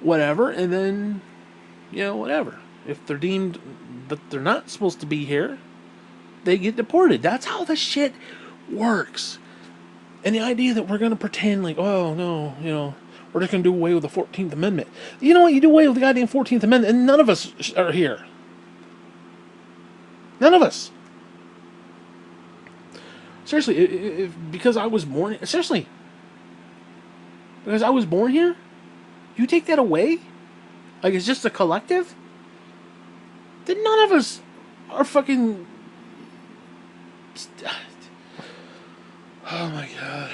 whatever, and then, whatever. If they're deemed that they're not supposed to be here, they get deported. That's how the shit works. And the idea that we're going to pretend like, oh, no, we're just going to do away with the 14th Amendment. You know what? You do away with the goddamn 14th Amendment, and none of us are here. None of us. Seriously, because I was born... Seriously. Because I was born here? You take that away? Like, it's just a collective? Then none of us are fucking... Oh my God.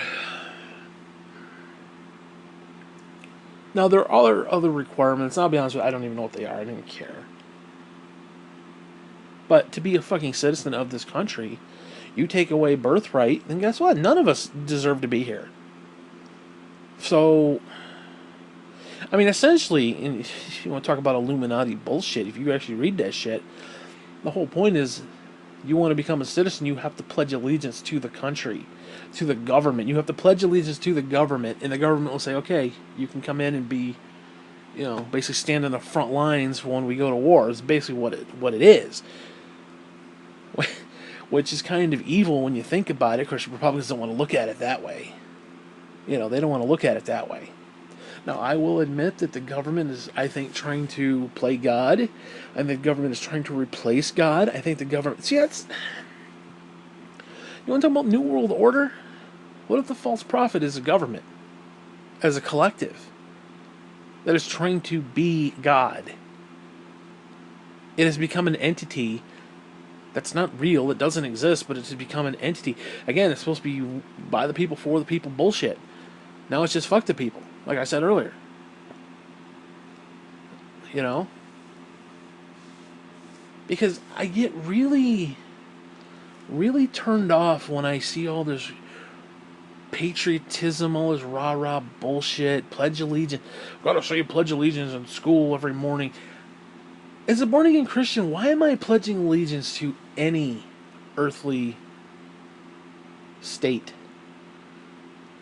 Now, there are other requirements. I'll be honest with you, I don't even know what they are. I don't even care. But to be a fucking citizen of this country, you take away birthright, then guess what? None of us deserve to be here. So, I mean, essentially, if you want to talk about Illuminati bullshit, if you actually read that shit, the whole point is, you want to become a citizen, you have to pledge allegiance to the country, to the government. You have to pledge allegiance to the government, and the government will say, okay, you can come in and be, basically stand in the front lines when we go to war. It's basically what it is. Which is kind of evil when you think about it. Of course, Republicans don't want to look at it that way. They don't want to look at it that way. Now, I will admit that the government is, I think, trying to play God. I think the government is trying to replace God. I think the government... See, that's... You want to talk about New World Order? What if the false prophet is a government? As a collective? that is trying to be God. It has become an entity that's not real, it doesn't exist, but it's become an entity. Again, it's supposed to be by the people, for the people bullshit. Now it's just fuck the people, like I said earlier. You know? Because I get really, really turned off when I see all this patriotism, all this rah-rah bullshit, pledge allegiance. Gotta say pledge allegiance in school every morning. As a born-again Christian, why am I pledging allegiance to any earthly state?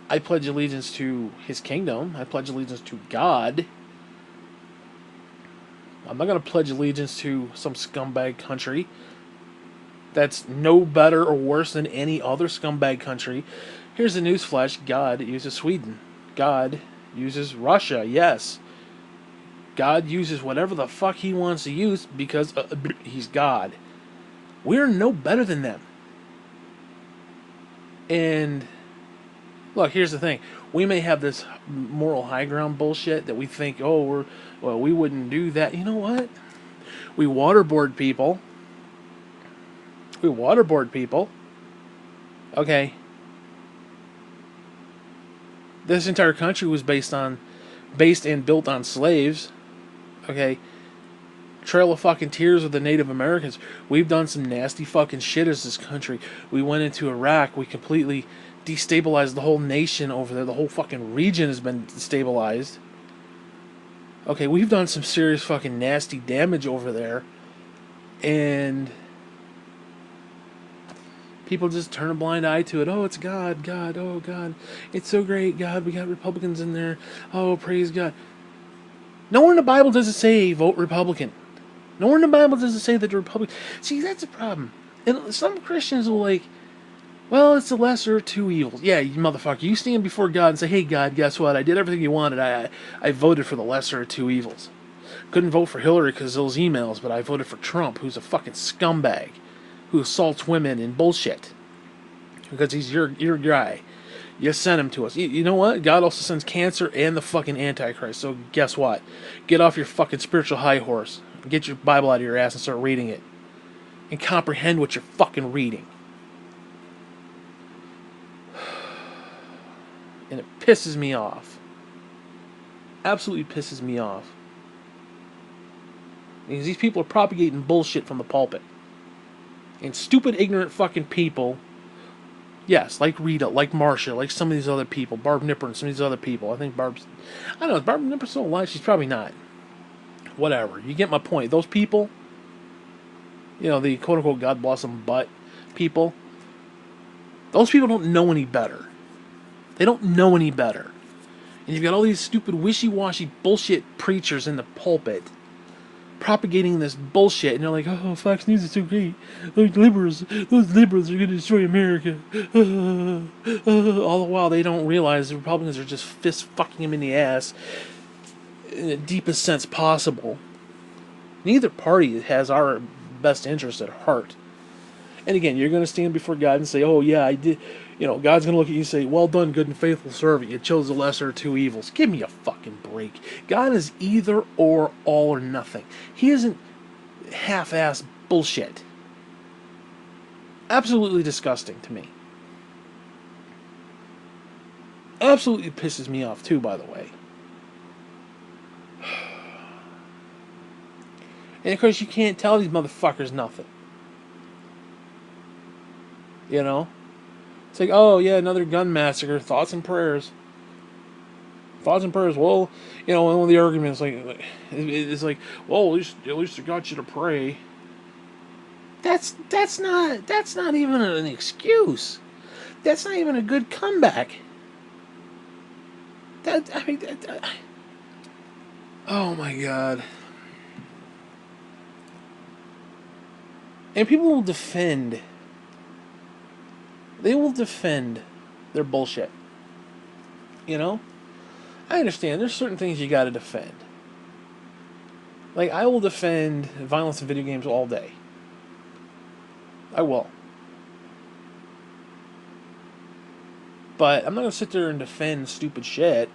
I pledge allegiance to His kingdom. I pledge allegiance to God. I'm not going to pledge allegiance to some scumbag country that's no better or worse than any other scumbag country. Here's the newsflash. God uses Sweden. God uses Russia, yes. God uses whatever the fuck He wants to use because He's God. We're no better than them. And look, here's the thing. We may have this moral high ground bullshit that we think, we wouldn't do that. You know what? We waterboard people. Okay. This entire country was based and built on slaves. Okay. Trail of fucking tears with the Native Americans. We've done some nasty fucking shit as this country. We went into Iraq. We completely destabilized the whole nation over there. The whole fucking region has been destabilized. Okay, we've done some serious fucking nasty damage over there. And people just turn a blind eye to it. Oh, it's God, oh God. It's so great, God. We got Republicans in there. Oh, praise God. Nowhere in the Bible does it say vote Republican. Nowhere in the Bible does it say that the Republican... See, that's a problem. And some Christians will well, it's the lesser of two evils. Yeah, you motherfucker. You stand before God and say, hey, God, guess what? I did everything you wanted. I voted for the lesser of two evils. Couldn't vote for Hillary because of those emails, but I voted for Trump, who's a fucking scumbag, who assaults women and bullshit. Because he's your guy. You sent him to us. You know what? God also sends cancer and the fucking Antichrist. So guess what? Get off your fucking spiritual high horse. Get your Bible out of your ass and start reading it. And comprehend what you're fucking reading. And it pisses me off. Absolutely pisses me off. Because these people are propagating bullshit from the pulpit. And stupid, ignorant fucking people... Yes, like Rita, like Marsha, like some of these other people, Barb Nipper and some of these other people. I don't know, is Barb Nipper still alive? She's probably not. Whatever. You get my point. Those people, the quote-unquote God bless them butt people, those people don't know any better. They don't know any better. And you've got all these stupid wishy-washy bullshit preachers in the pulpit propagating this bullshit, and they're like, oh, Fox News is so great. Those liberals are going to destroy America. All the while, they don't realize the Republicans are just fist-fucking them in the ass in the deepest sense possible. Neither party has our best interest at heart. And again, you're going to stand before God and say, oh, yeah, I did. God's going to look at you and say, well done, good and faithful servant. You chose the lesser of two evils. Give me a fucking break. God is either or, all or nothing. He isn't half-ass bullshit. Absolutely disgusting to me. Absolutely pisses me off, too, by the way. And of course, you can't tell these motherfuckers nothing. It's like, oh, yeah, another gun massacre. Thoughts and prayers. Thoughts and prayers. Well, one of the arguments, it's like, well, at least it got you to pray. That's not even an excuse. That's not even a good comeback. Oh, my God. And people will defend... They will defend their bullshit. I understand. There's certain things you gotta defend. Like, I will defend violence in video games all day. I will. But I'm not gonna sit there and defend stupid shit.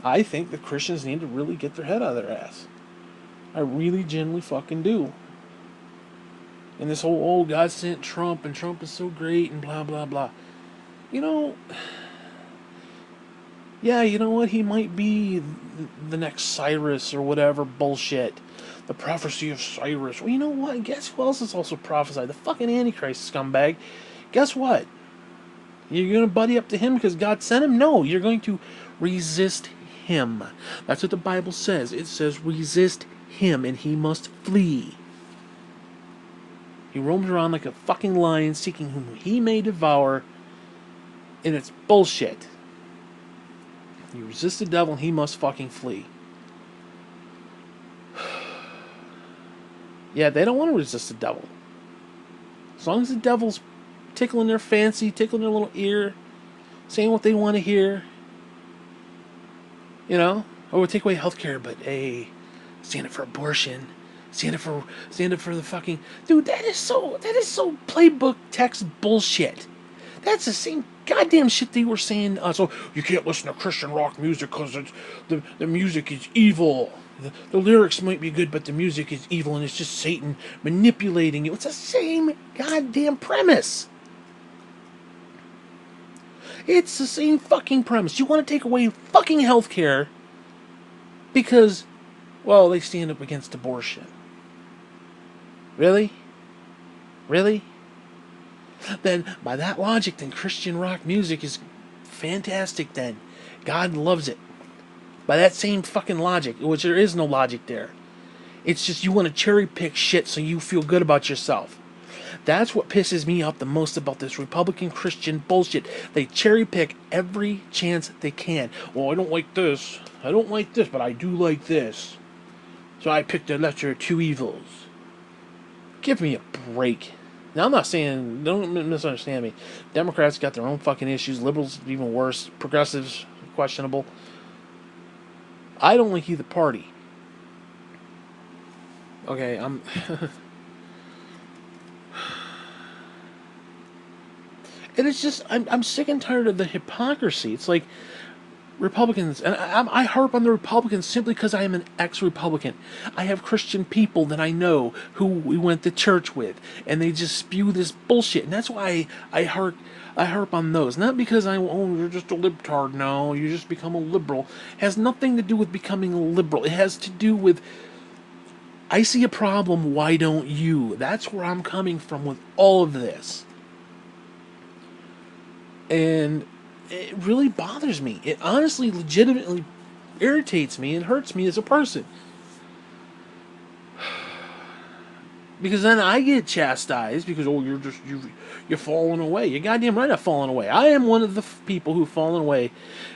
I think the Christians need to really get their head out of their ass. I really genuinely fucking do. And this whole, oh, God sent Trump and Trump is so great and blah, blah, blah. You know, yeah, you know what? He might be the next Cyrus or whatever bullshit. The prophecy of Cyrus. Well, you know what? Guess who else is also prophesied? The fucking Antichrist scumbag. Guess what? You're going to buddy up to him because God sent him? No, you're going to resist him. That's what the Bible says. It says resist him and he must flee. He roams around like a fucking lion seeking whom he may devour, and it's bullshit. You resist the devil and he must fucking flee. Yeah, they don't want to resist the devil. As long as the devil's tickling their fancy, tickling their little ear, saying what they want to hear, you know, oh, we'll take away healthcare, but hey, stand up for abortion, stand up for the fucking dude. That is so playbook text bullshit. That's the same goddamn shit they were saying. So you can't listen to Christian rock music because the music is evil. The lyrics might be good, but the music is evil, and it's just Satan manipulating you. It's the same goddamn premise. It's the same fucking premise. You want to take away fucking healthcare because, well, they stand up against abortion. Really? Really? Then, by that logic, then Christian rock music is fantastic then. God loves it. By that same fucking logic, which there is no logic there. It's just you want to cherry pick shit so you feel good about yourself. That's what pisses me off the most about this Republican Christian bullshit. They cherry pick every chance they can. Well, I don't like this. I don't like this, but I do like this. So I picked the lesser of two evils. Give me a break. Now, I'm not saying, don't misunderstand me. Democrats got their own fucking issues. Liberals, even worse. Progressives, questionable. I don't like either party. Okay, I'm... And it's just, I'm sick and tired of the hypocrisy. It's like Republicans, and I harp on the Republicans simply because I am an ex-Republican. I have Christian people that I know who we went to church with, and they just spew this bullshit. And that's why I harp on those. Not because you're just a libtard. No, you just become a liberal. It has nothing to do with becoming a liberal. It has to do with, I see a problem, why don't you? That's where I'm coming from with all of this. And it really bothers me. It honestly, legitimately irritates me and hurts me as a person. Because then I get chastised because, oh, you're falling away. You're goddamn right I've fallen away. I am one of the people who've fallen away.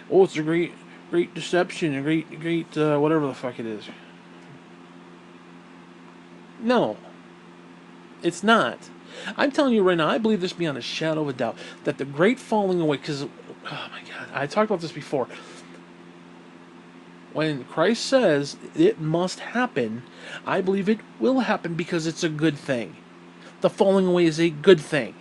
Oh, it's a great deception, a great whatever the fuck it is. No. It's not. I'm telling you right now, I believe this beyond a shadow of a doubt, that the great falling away, because, oh my God, I talked about this before. When Christ says it must happen, I believe it will happen because it's a good thing. The falling away is a good thing.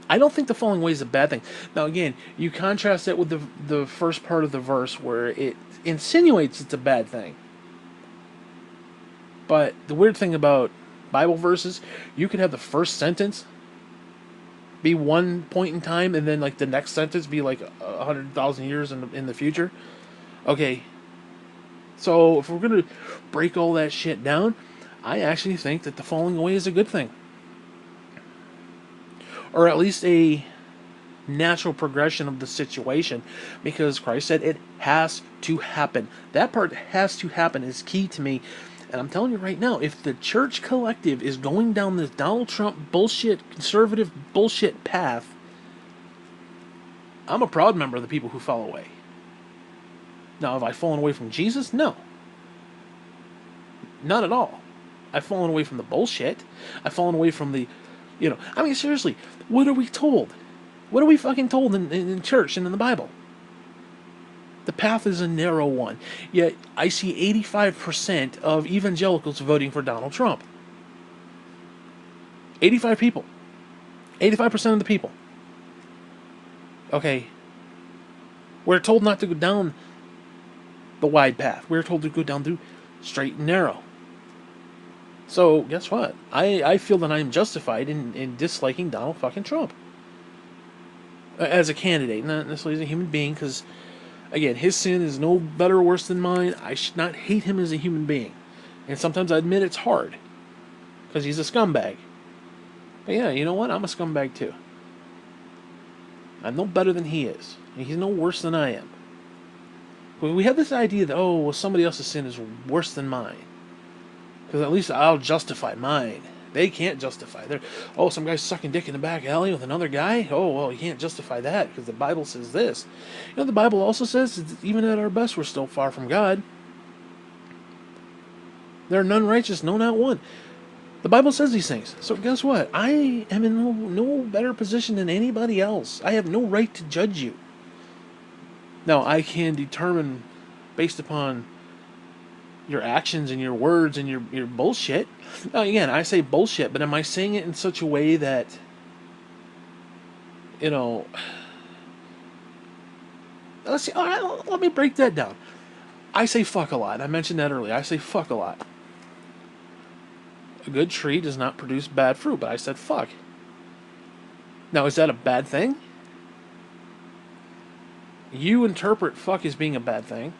I don't think the falling away is a bad thing. Now, again, you contrast that with the first part of the verse where it insinuates it's a bad thing. But the weird thing about Bible verses, you could have the first sentence be one point in time, and then like the next sentence be like 100,000 years in the future. Okay, so if we're gonna break all that shit down, I actually think that the falling away is a good thing, or at least a natural progression of the situation, because Christ said it has to happen. That part has to happen is key to me. And I'm telling you right now, if the church collective is going down this Donald Trump bullshit, conservative bullshit path, I'm a proud member of the people who fall away. Now, have I fallen away from Jesus? No. Not at all. I've fallen away from the bullshit. I've fallen away from the, I mean, seriously, what are we told? What are we fucking told in church and in the Bible? The path is a narrow one. Yet I see 85% of evangelicals voting for Donald Trump. 85 people. 85% of the people. Okay. We're told not to go down the wide path. We're told to go down through straight and narrow. So guess what? I feel that I am justified in disliking Donald fucking Trump as a candidate, not necessarily as a human being, because again, his sin is no better or worse than mine. I should not hate him as a human being, and sometimes I admit it's hard because he's a scumbag. But yeah, you know what? I'm a scumbag too. I'm no better than he is, and he's no worse than I am. But we have this idea that, oh, well, somebody else's sin is worse than mine, because at least I'll justify mine. They can't justify their. Oh, some guy's sucking dick in the back alley with another guy. Oh, well, you can't justify that because the Bible says this. You know, the Bible also says that even at our best, we're still far from God. There are none righteous, no, not one. The Bible says these things. So guess what? I am in no better position than anybody else. I have no right to judge you. Now, I can determine, based upon your actions and your words and your bullshit. Now, again, I say bullshit, but am I saying it in such a way that, you know... Let's see. All right, let me break that down. I say fuck a lot. I mentioned that earlier. I say fuck a lot. A good tree does not produce bad fruit, but I said fuck. Now, is that a bad thing? You interpret fuck as being a bad thing.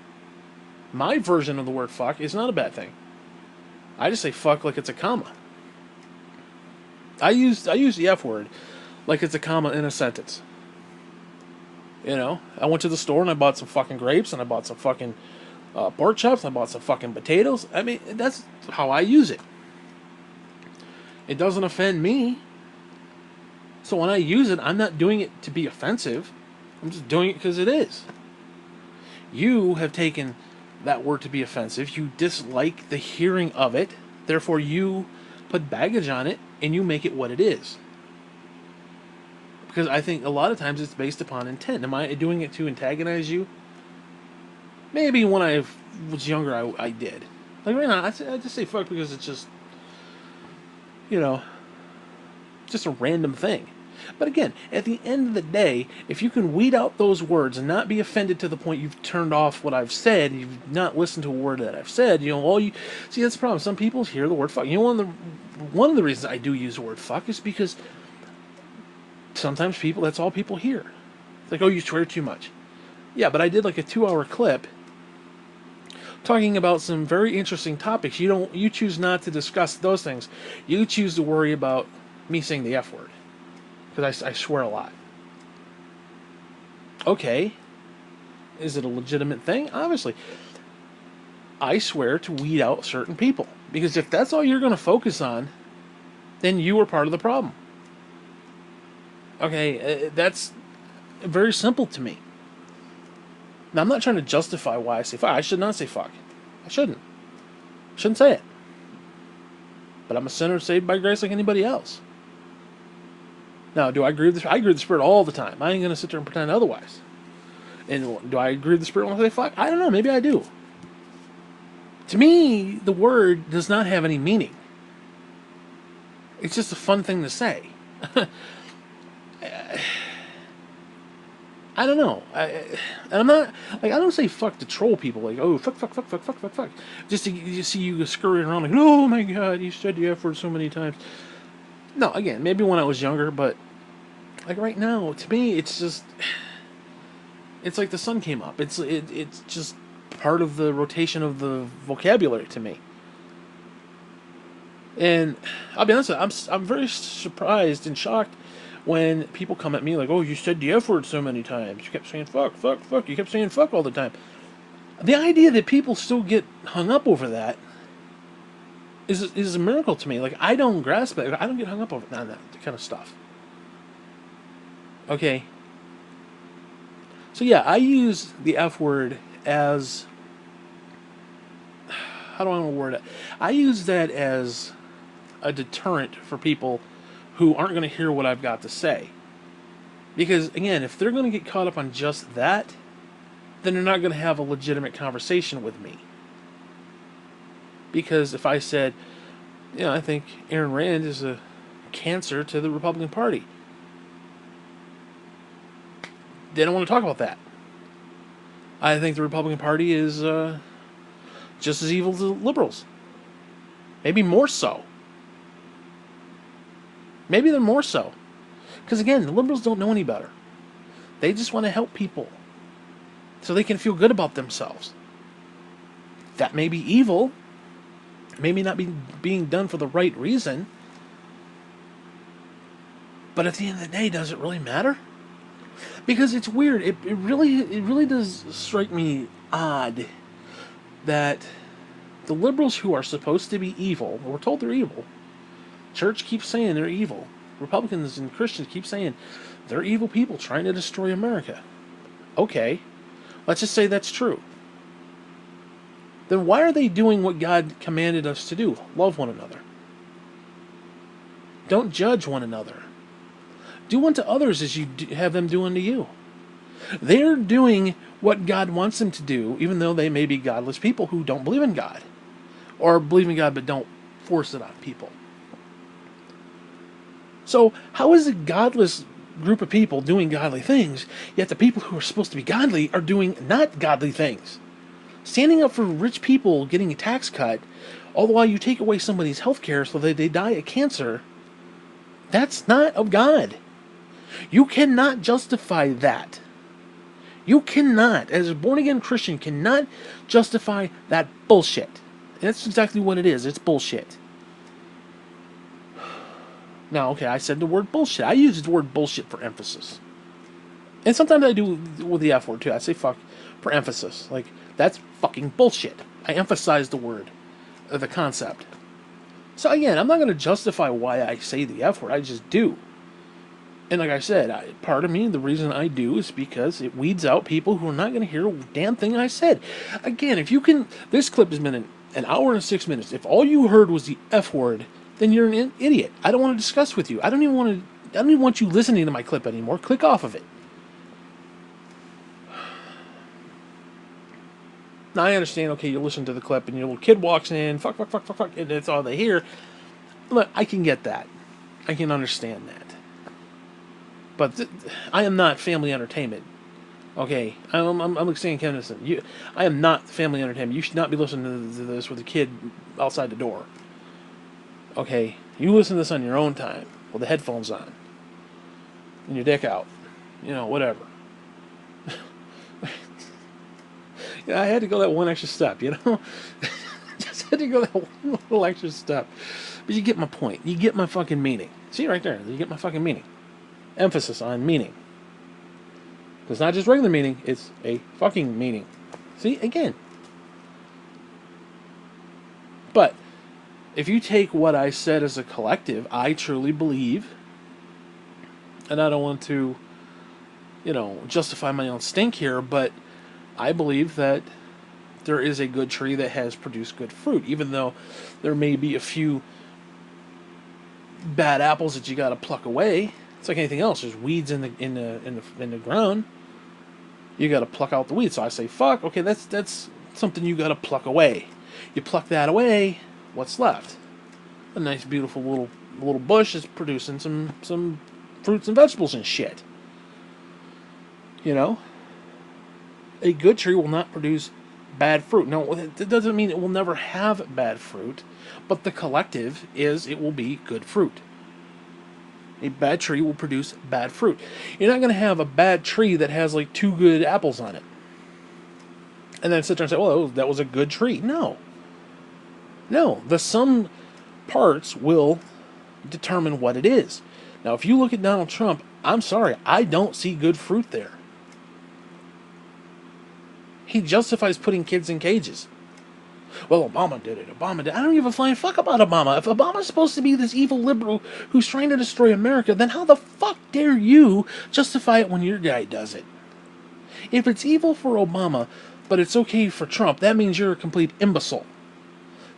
My version of the word fuck is not a bad thing. I just say fuck like it's a comma. I use the F word like it's a comma in a sentence. You know, I went to the store and I bought some fucking grapes and I bought some fucking pork chops and I bought some fucking potatoes. I mean, that's how I use it. It doesn't offend me. So when I use it, I'm not doing it to be offensive. I'm just doing it because it is. You have taken that word to be offensive. You dislike the hearing of it. Therefore, you put baggage on it and you make it what it is. Because I think a lot of times it's based upon intent. Am I doing it to antagonize you? Maybe when I was younger, I did. Like right now, I just say fuck because it's just, you know, just a random thing. But again, at the end of the day, if you can weed out those words and not be offended to the point you've turned off what I've said, you've not listened to a word that I've said, you know, all you see, that's the problem. Some people hear the word fuck. You know, one of the reasons I do use the word fuck is because sometimes people, that's all people hear. It's like, oh, you swear too much. Yeah, but I did like a 2-hour clip talking about some very interesting topics. You choose not to discuss those things. You choose to worry about me saying the F word. Because I swear a lot. Okay. Is it a legitimate thing? Obviously. I swear to weed out certain people. Because if that's all you're going to focus on, then you are part of the problem. Okay, that's very simple to me. Now, I'm not trying to justify why I say fuck. I should not say fuck. I shouldn't. Shouldn't say it. But I'm a sinner saved by grace like anybody else. Now, do I agree with the Spirit? I agree with the Spirit all the time. I ain't going to sit there and pretend otherwise. And do I agree with the Spirit when I say fuck? I don't know. Maybe I do. To me, the word does not have any meaning. It's just a fun thing to say. I don't know. And I'm not, like, I don't say fuck to troll people. Like, oh, fuck. Just to see you scurrying around like, oh my God, you said the F word so many times. No, again, maybe when I was younger, but like right now, to me, it's just, it's like the sun came up. It's just part of the rotation of the vocabulary to me. And I'll be honest with you, I'm very surprised and shocked when people come at me like, oh, you said the F word so many times. You kept saying fuck. You kept saying fuck all the time. The idea that people still get hung up over that is a miracle to me. Like, I don't grasp it. I don't get hung up over that kind of stuff. Okay. So yeah, I use the F word as, how do I want to word it? I use that as a deterrent for people who aren't going to hear what I've got to say. Because, again, if they're going to get caught up on just that, then they're not going to have a legitimate conversation with me. Because if I said, you know, I think Aaron Rand is a cancer to the Republican Party, they don't want to talk about that. I think the Republican Party is just as evil as the liberals. Maybe more so. Maybe they're more so. Because again, the liberals don't know any better. They just want to help people so they can feel good about themselves. That may be evil, maybe not be being done for the right reason, but at the end of the day, does it really matter? Because it's weird. It really does strike me odd that the liberals who are supposed to be evil, we're told they're evil. Church keeps saying they're evil. Republicans and Christians keep saying they're evil people trying to destroy America. Okay, let's just say that's true. Then why are they doing what God commanded us to do? Love one another. Don't judge one another. Do unto others as you have them do unto you. They're doing what God wants them to do, even though they may be godless people who don't believe in God. Or believe in God but don't force it on people. So, how is a godless group of people doing godly things, yet the people who are supposed to be godly are doing not godly things? Standing up for rich people getting a tax cut, all the while you take away somebody's health care so that they die of cancer, that's not of God. You cannot justify that. You cannot, as a born-again Christian, cannot justify that bullshit. And that's exactly what it is. It's bullshit. Now, okay, I said the word bullshit. I use the word bullshit for emphasis. And sometimes I do with the F word, too. I say fuck for emphasis. Like, that's fucking bullshit. I emphasize the word, the concept. So again, I'm not going to justify why I say the F word. I just do. And like I said, part of me, the reason I do is because it weeds out people who are not going to hear a damn thing I said. Again, if you can, this clip has been an hour and 6 minutes. If all you heard was the F word, then you're an idiot. I don't want to discuss with you. I don't even want you listening to my clip anymore. Click off of it. Now I understand, okay, you listen to the clip and your little kid walks in, fuck, and that's all they hear. Look, I can get that. I can understand that. But I am not family entertainment. Okay, I'm like saying, Kennison, I am not family entertainment. You should not be listening to this with a kid outside the door. Okay, you listen to this on your own time with the headphones on and your dick out. You know, whatever. Yeah, I had to go that one extra step, you know? Just had to go that one little extra step. But you get my point. You get my fucking meaning. See, right there. You get my fucking meaning. Emphasis on meaning. It's not just regular meaning, it's a fucking meaning. See, again. But if you take what I said as a collective, I truly believe, and I don't want to, justify my own stink here, but I believe that there is a good tree that has produced good fruit, even though there may be a few bad apples that you got to pluck away. It's like anything else. There's weeds in the ground. You got to pluck out the weeds. So I say, fuck. Okay, that's something you got to pluck away. You pluck that away. What's left? A nice, beautiful little bush is producing some fruits and vegetables and shit. You know, a good tree will not produce bad fruit. No, it doesn't mean it will never have bad fruit, but the collective is it will be good fruit. A bad tree will produce bad fruit. You're not going to have a bad tree that has like 2 good apples on it. And then sit there and say, well, that was a good tree. No. The sum parts will determine what it is. Now, if you look at Donald Trump, I'm sorry, I don't see good fruit there. He justifies putting kids in cages. Well, Obama did it. I don't give a flying fuck about Obama. If Obama's supposed to be this evil liberal who's trying to destroy America, then how the fuck dare you justify it when your guy does it? If it's evil for Obama, but it's okay for Trump, that means you're a complete imbecile.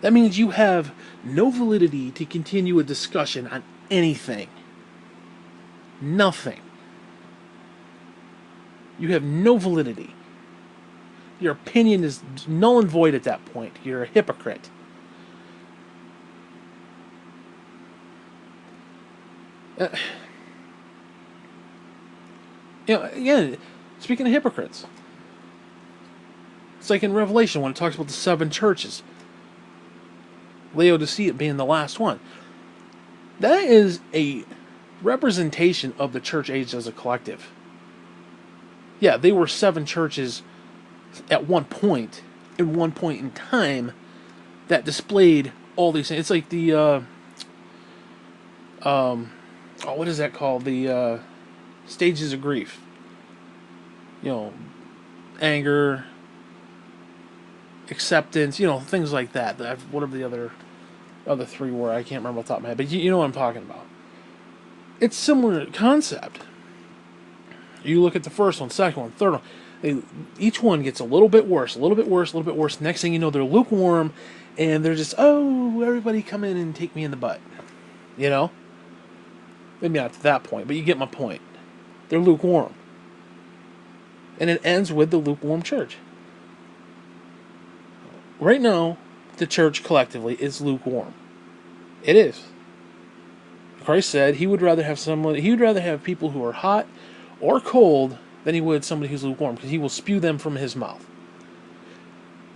That means you have no validity to continue a discussion on anything. Nothing. You have no validity. Your opinion is null and void at that point. You're a hypocrite. Again, speaking of hypocrites, It's like in Revelation when it talks about the 7 churches. Laodicea being the last one. That is a representation of the church age as a collective. Yeah, they were 7 churches at one point, in time, that displayed all these things. It's like the, what is that called? The stages of grief. You know, anger, acceptance, things like that. Whatever the other 3 were, I can't remember off the top of my head, but you know what I'm talking about. It's similar concept. You look at the first one, second one, third one. Each one gets a little bit worse, a little bit worse, a little bit worse. Next thing you know, they're lukewarm, and they're just, oh, everybody come in and take me in the butt. You know? Maybe not to that point, but you get my point. They're lukewarm. And it ends with the lukewarm church. Right now, the church collectively is lukewarm. It is. Christ said he would rather have people who are hot or cold than he would somebody who's lukewarm, because he will spew them from his mouth.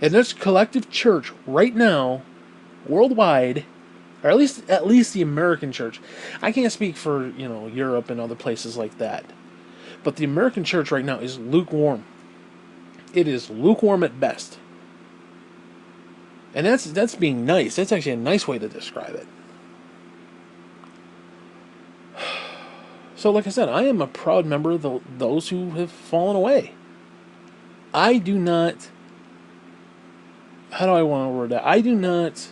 And this collective church right now, worldwide, or at least the American church. I can't speak for, Europe and other places like that. But the American church right now is lukewarm. It is lukewarm at best. And that's being nice. That's actually a nice way to describe it. So, like I said, I am a proud member of those who have fallen away. I do not... How do I want to word that? I do not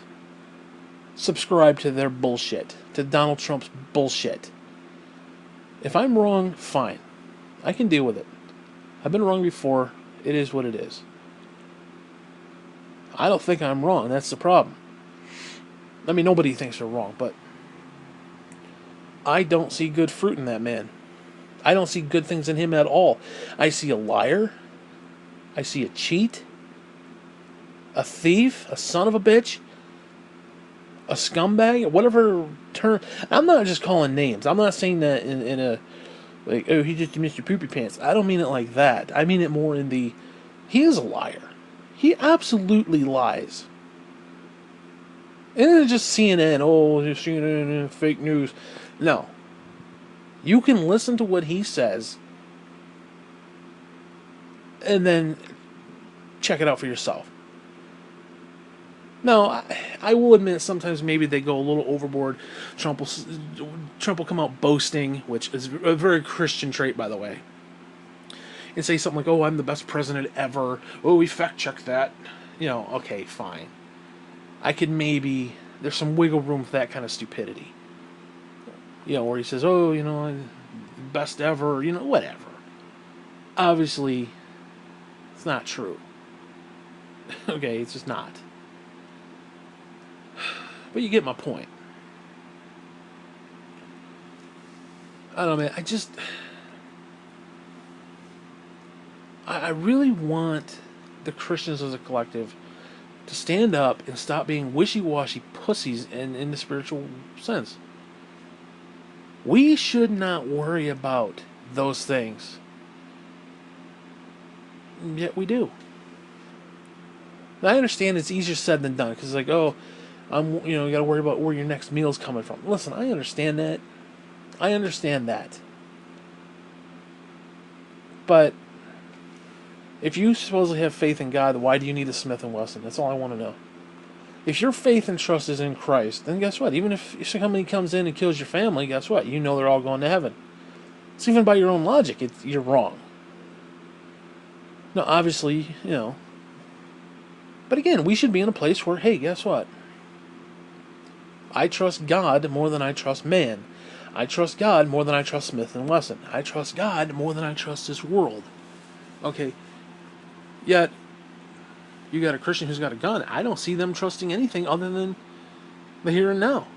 subscribe to their bullshit. To Donald Trump's bullshit. If I'm wrong, fine. I can deal with it. I've been wrong before. It is what it is. I don't think I'm wrong. That's the problem. I mean, nobody thinks they're wrong, but I don't see good fruit in that man. I don't see good things in him at all. I see a liar. I see a cheat. A thief. A son of a bitch. A scumbag. Whatever term. I'm not just calling names. I'm not saying that in a... Like, oh, he just Mr. Poopy Pants. I don't mean it like that. I mean it more in the... He is a liar. He absolutely lies. And it's just CNN. Oh, CNN, fake news. No. You can listen to what he says and then check it out for yourself. No, I will admit sometimes maybe they go a little overboard. Trump will come out boasting, which is a very Christian trait, by the way, and say something like, oh, I'm the best president ever. Oh, we fact-checked that. Okay, fine. I could maybe... There's some wiggle room for that kind of stupidity. Where he says, oh, best ever, whatever. Obviously, it's not true. Okay, it's just not. But you get my point. I don't know, man. I really want the Christians as a collective to stand up and stop being wishy-washy pussies in the spiritual sense. We should not worry about those things. Yet we do. Now, I understand it's easier said than done, because it's like, oh, you got to worry about where your next meal's coming from. Listen, I understand that. But if you supposedly have faith in God, why do you need a Smith & Wesson? That's all I want to know. If your faith and trust is in Christ, then guess what? Even if somebody comes in and kills your family, guess what? You know they're all going to heaven. So even by your own logic, you're wrong. Now, obviously, But again, we should be in a place where, hey, guess what? I trust God more than I trust man. I trust God more than I trust Smith & Wesson. I trust God more than I trust this world. Okay. Yet, you got a Christian who's got a gun. I don't see them trusting anything other than the here and now.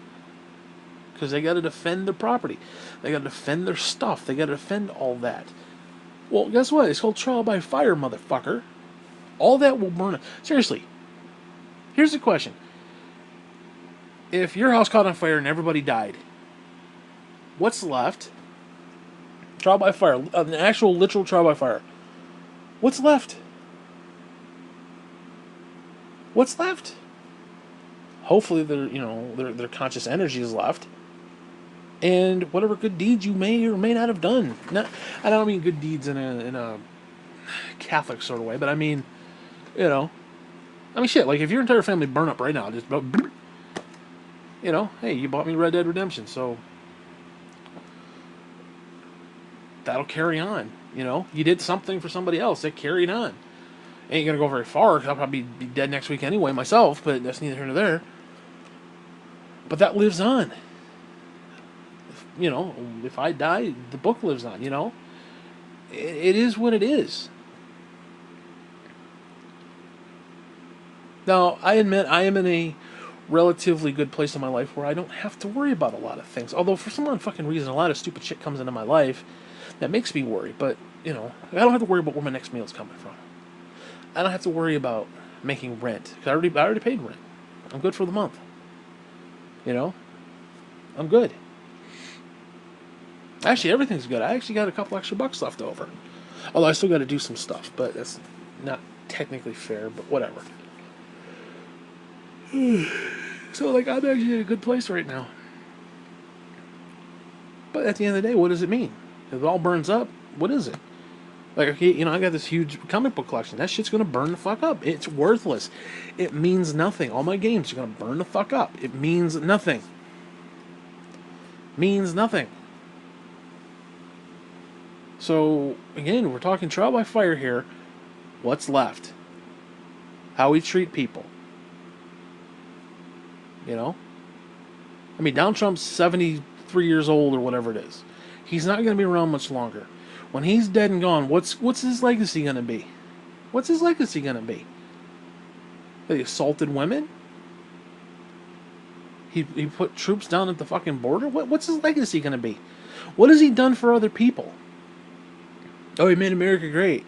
Because they got to defend their property. They got to defend their stuff. They got to defend all that. Well, guess what? It's called trial by fire, motherfucker. All that will burn. Seriously. Here's the question. If your house caught on fire and everybody died, what's left? Trial by fire. An actual literal trial by fire. What's left? What's left? Hopefully, their conscious energy is left, and whatever good deeds you may or may not have done. Not, I don't mean good deeds in a Catholic sort of way, but I mean, you know, shit. Like if your entire family burn up right now, just hey, you bought me Red Dead Redemption, so that'll carry on. You did something for somebody else. It carried on. Ain't gonna go very far, because I'll probably be dead next week anyway myself, but that's neither here nor there. But that lives on. If I die, the book lives on, It is what it is. Now, I admit I am in a relatively good place in my life where I don't have to worry about a lot of things. Although, for some fucking reason, a lot of stupid shit comes into my life that makes me worry. But, I don't have to worry about where my next meal is coming from. I don't have to worry about making rent, because I already paid rent. I'm good for the month. I'm good. Actually, everything's good. I actually got a couple extra bucks left over. Although I still got to do some stuff, but that's not technically fair, but whatever. So, I'm actually in a good place right now. But at the end of the day, what does it mean? If it all burns up, what is it? Okay, I got this huge comic book collection. That shit's gonna burn the fuck up. It's worthless. It means nothing. All my games are gonna burn the fuck up. It means nothing. Means nothing. So, again, we're talking trial by fire here. What's left? How we treat people. Donald Trump's 73 years old or whatever it is. He's not going to be around much longer. When he's dead and gone, what's his legacy going to be? What's his legacy going to be? He assaulted women? He put troops down at the fucking border? What's his legacy going to be? What has he done for other people? Oh, he made America great.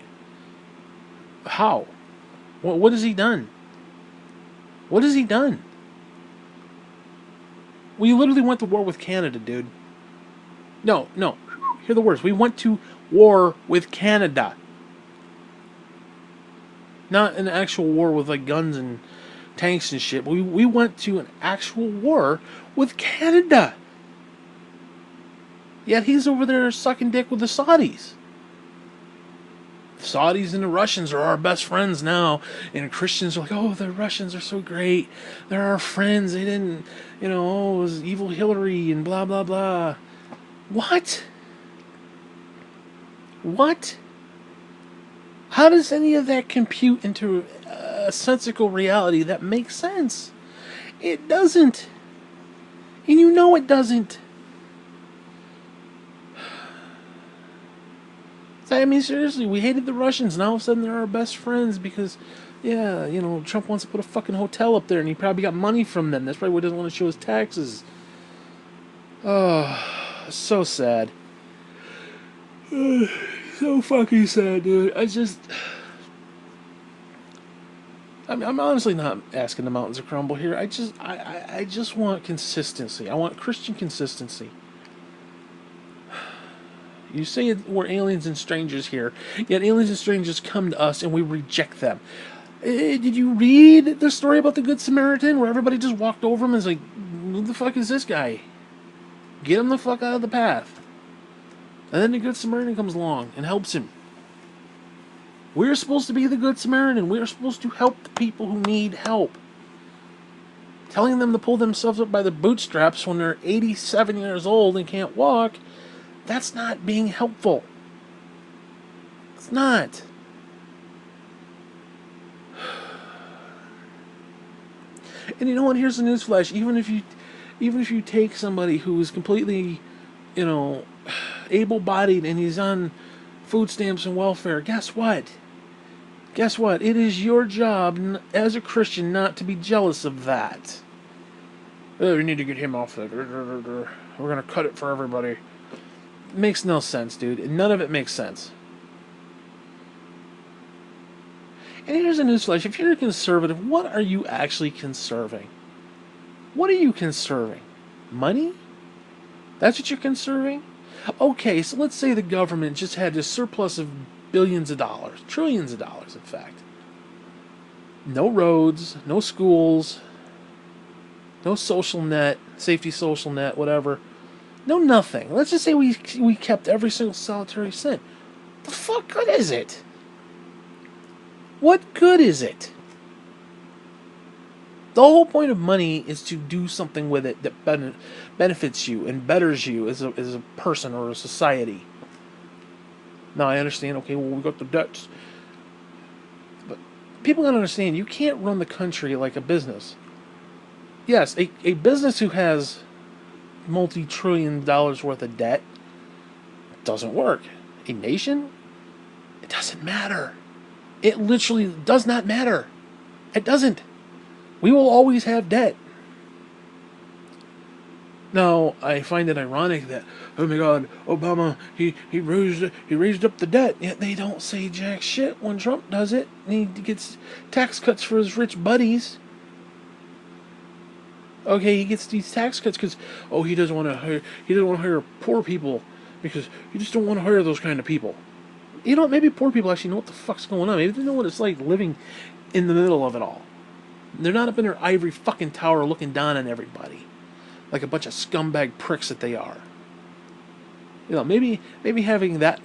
How? What has he done? What has he done? We literally went to war with Canada, dude. No. Hear the words. We went to war with Canada. Not an actual war with guns and tanks and shit. We went to an actual war with Canada. Yet he's over there sucking dick with the Saudis. The Saudis and the Russians are our best friends now. And Christians are like, oh, the Russians are so great. They're our friends. They didn't, it was evil Hillary and blah, blah, blah. What? What? How does any of that compute into a sensical reality that makes sense? It doesn't. And it doesn't. Seriously, we hated the Russians. Now all of a sudden they're our best friends because, Trump wants to put a fucking hotel up there and he probably got money from them. That's probably why he doesn't want to show his taxes. Oh, so sad. So fucking sad, dude. I'm honestly not asking the mountains to crumble here. I just want consistency. I want Christian consistency. You say we're aliens and strangers here, yet aliens and strangers come to us and we reject them. Did you read the story about the Good Samaritan where everybody just walked over him and was like, who the fuck is this guy? Get him the fuck out of the path. And then the Good Samaritan comes along and helps him. We're supposed to be the Good Samaritan. We're supposed to help the people who need help. Telling them to pull themselves up by their bootstraps when they're 87 years old and can't walk, that's not being helpful. It's not. And you know what? Here's a newsflash. Even if you take somebody who is completely, able-bodied and he's on food stamps and welfare, guess what? Guess what? It is your job as a Christian not to be jealous of that. Oh, we need to get him off there. We're going to cut it for everybody. Makes no sense, dude. None of it makes sense. And here's a newsflash. If you're a conservative, what are you actually conserving? What are you conserving? Money? That's what you're conserving? Okay, so let's say the government just had a surplus of billions of dollars. Trillions of dollars, in fact. No roads, no schools, no social net, safety social net, whatever. No nothing. Let's just say we kept every single solitary cent. The fuck good is it? What good is it? The whole point of money is to do something with it that benefits you and betters you as a person or a society. Now I understand, okay, well, we got the debts. But people gotta understand, you can't run the country like a business. Yes, a business who has multi-trillion dollars worth of debt doesn't work. A nation, it doesn't matter. It literally does not matter. It doesn't. We will always have debt. Now, I find it ironic that, oh my God, Obama, he raised up the debt. Yet they don't say jack shit when Trump does it. And he gets tax cuts for his rich buddies. Okay, he gets these tax cuts because, oh, he doesn't want to hire poor people because he just don't want to hire those kind of people. You know, maybe poor people actually know what the fuck's going on. Maybe they know what it's like living in the middle of it all. They're not up in their ivory fucking tower looking down on everybody like a bunch of scumbag pricks that they are. You know, maybe having that,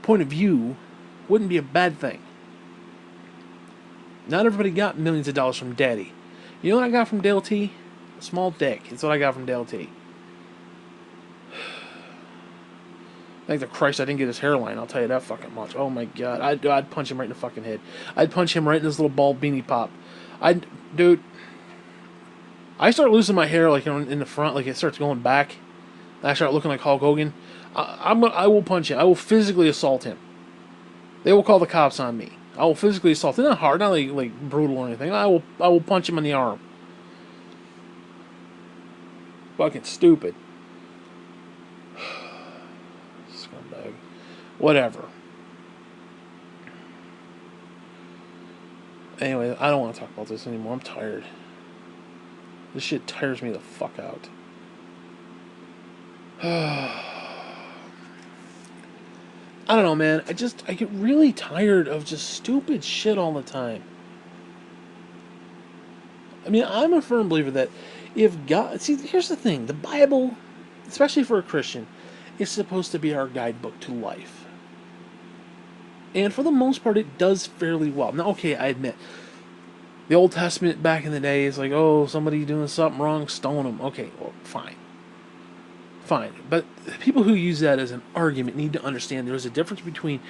point of view wouldn't be a bad thing. Not everybody got millions of dollars from Daddy. You know what I got from Dale T? A small dick. That's what I got from Dale T. Thank the Christ I didn't get his hairline, I'll tell you that fucking much. Oh my God. I'd punch him right in the fucking head. I'd punch him right in his little bald beanie pop. Dude, I start losing my hair like in the front, like it starts going back. I start looking like Hulk Hogan. I will punch him. I will physically assault him. They will call the cops on me. I will physically assault him. Not hard, not like brutal or anything. I will punch him in the arm. Fucking stupid. Scumbag. Whatever. Anyway, I don't want to talk about this anymore. I'm tired. This shit tires me the fuck out. I don't know, man. I get really tired of just stupid shit all the time. I mean, I'm a firm believer that if God... See, here's the thing. The Bible, especially for a Christian, is supposed to be our guidebook to life. And for the most part, it does fairly well. Now, okay, I admit, the Old Testament back in the day is like, oh, somebody doing something wrong, stone them. Okay, well, fine. Fine. But people who use that as an argument need to understand there's a difference between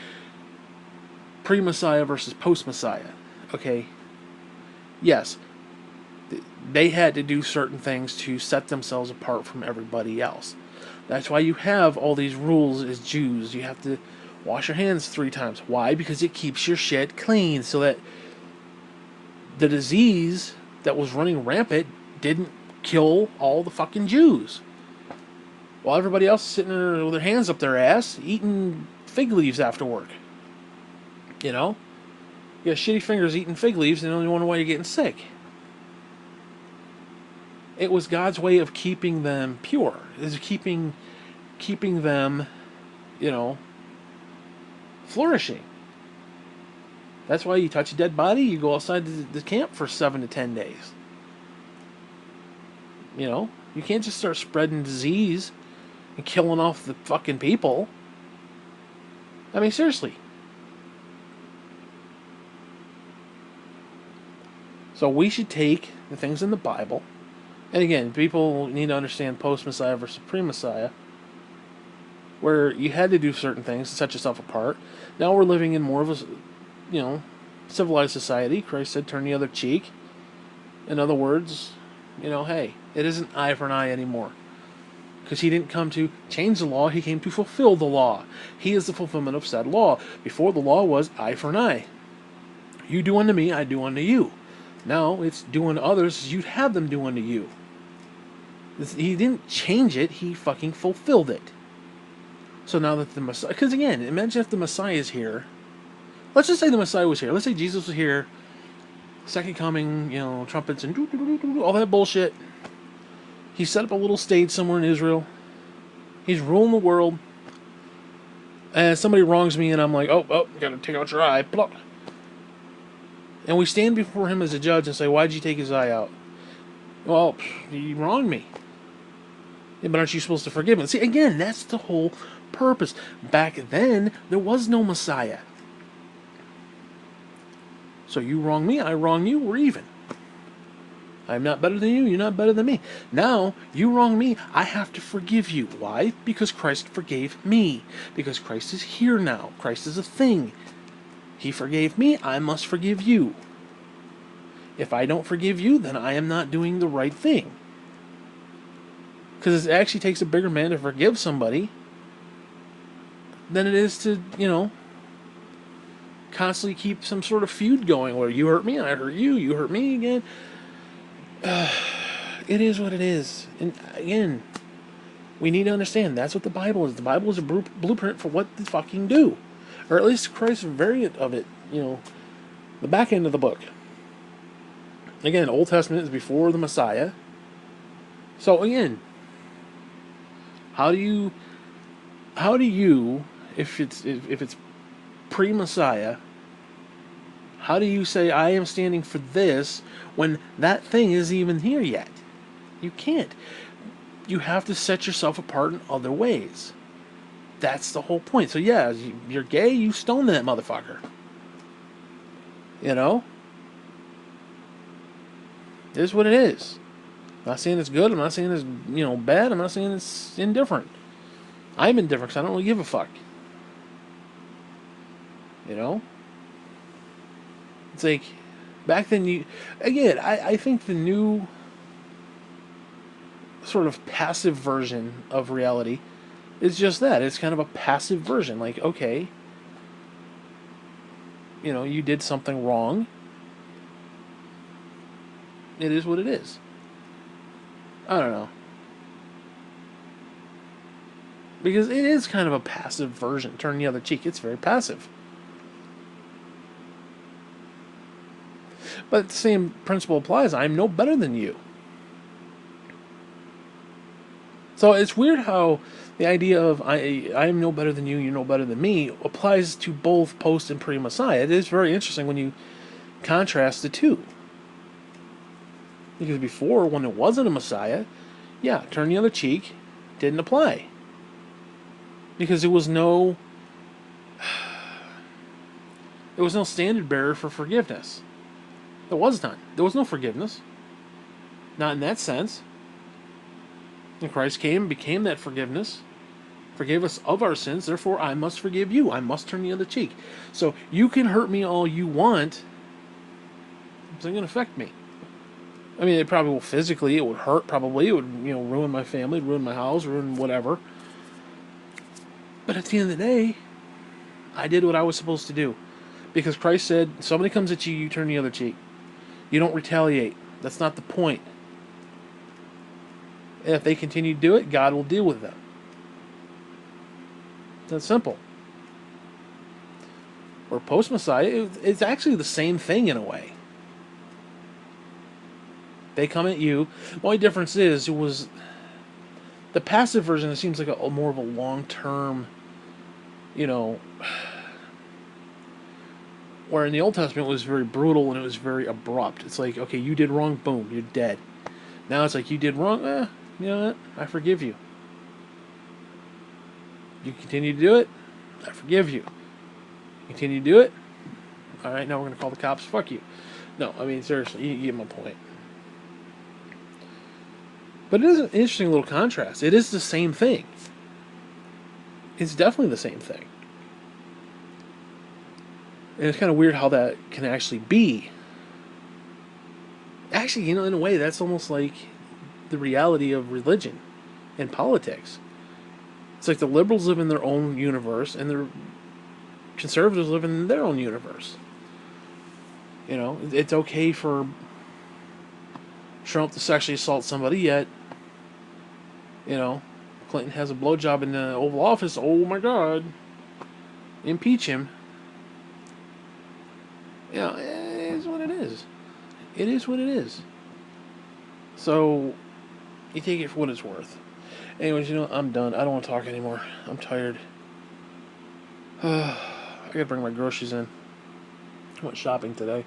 pre-Messiah versus post-Messiah. Okay? Yes, they had to do certain things to set themselves apart from everybody else. That's why you have all these rules as Jews. You have to wash your hands 3 times. Why? Because it keeps your shit clean so that the disease that was running rampant didn't kill all the fucking Jews. While everybody else is sitting there with their hands up their ass, eating fig leaves after work. You know? You got shitty fingers eating fig leaves and you wonder why you're getting sick. It was God's way of keeping them pure. It was keeping them, flourishing. That's why you touch a dead body, you go outside the camp for 7 to 10 days. You can't just start spreading disease and killing off the fucking people. I mean, seriously. So we should take the things in the Bible, and again, people need to understand post-Messiah versus pre-Messiah, where you had to do certain things to set yourself apart. Now we're living in more of a, civilized society. Christ said, turn the other cheek. In other words, hey, it isn't eye for an eye anymore. Because he didn't come to change the law, he came to fulfill the law. He is the fulfillment of said law. Before, the law was eye for an eye. You do unto me, I do unto you. Now it's do unto others as you'd have them do unto you. He didn't change it, he fucking fulfilled it. So now that the Messiah... Because again, imagine if the Messiah is here. Let's just say the Messiah was here. Let's say Jesus was here. Second coming, trumpets and all that bullshit. He set up a little stage somewhere in Israel. He's ruling the world. And somebody wrongs me and I'm like, oh, gotta take out your eye. Blah. And we stand before him as a judge and say, why'd you take his eye out? Well, you wronged me. Yeah, but aren't you supposed to forgive him? See, again, that's the whole purpose. Back then, there was no Messiah. So you wrong me, I wrong you, we're even. I'm not better than you, you're not better than me. Now, you wrong me, I have to forgive you. Why? Because Christ forgave me. Because Christ is here now. Christ is a thing. He forgave me, I must forgive you. If I don't forgive you, then I am not doing the right thing. Because it actually takes a bigger man to forgive somebody than it is to, constantly keep some sort of feud going where you hurt me, I hurt you, you hurt me again. It is what it is. And again, we need to understand that's what the Bible is. The Bible is a blueprint for what to fucking do. Or at least Christ's variant of it, the back end of the book. Again, Old Testament is before the Messiah. So again, how do you, if it's pre-Messiah, how do you say I am standing for this when that thing isn't even here yet? You can't. You have to set yourself apart in other ways. That's the whole point. So yeah, you're gay, you stone that motherfucker. It is what it is. I'm not saying it's good, I'm not saying it's bad, I'm not saying it's indifferent. I'm indifferent because I don't really give a fuck. It's like, back then I think the new sort of passive version of reality is just that. It's kind of a passive version. Like, okay, you did something wrong. It is what it is. I don't know. Because it is kind of a passive version. Turn the other cheek. It's very passive. But the same principle applies. I'm no better than you. So it's weird how the idea of I am no better than you, you're no better than me applies to both post and pre-Messiah. It is very interesting when you contrast the two. Because before, when it wasn't a Messiah, yeah, turn the other cheek didn't apply. Because there was no standard bearer for forgiveness. There was none. There was no forgiveness. Not in that sense. And Christ came, became that forgiveness, forgave us of our sins, therefore I must forgive you. I must turn the other cheek. So you can hurt me all you want. It's not going to affect me. I mean, it probably will physically, it would hurt probably. It would, ruin my family, ruin my house, ruin whatever. But at the end of the day, I did what I was supposed to do. Because Christ said, somebody comes at you, you turn the other cheek. You don't retaliate. That's not the point. And if they continue to do it, God will deal with them. That's simple. Or post-Messiah, it's actually the same thing in a way. They come at you. The only difference is, it was the passive version. It seems like a more of a long-term, where in the Old Testament it was very brutal and it was very abrupt. It's like, okay, you did wrong, boom, you're dead. Now it's like, you did wrong, you know what? I forgive you. You continue to do it, I forgive you. Continue to do it, alright, now we're going to call the cops, fuck you. No, I mean, seriously, you get my point. But it is an interesting little contrast. It is the same thing. It's definitely the same thing. And it's kind of weird how that can actually be. Actually, in a way, that's almost like the reality of religion and politics. It's like the liberals live in their own universe, and the conservatives live in their own universe. It's okay for Trump to sexually assault somebody, yet, Clinton has a blowjob in the Oval Office. Oh my God. Impeach him. It is what it is. It is what it is. So, you take it for what it's worth. Anyways, I'm done. I don't want to talk anymore. I'm tired. I gotta bring my groceries in. I went shopping today.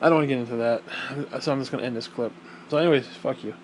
I don't want to get into that, so I'm just going to end this clip. So anyways, fuck you.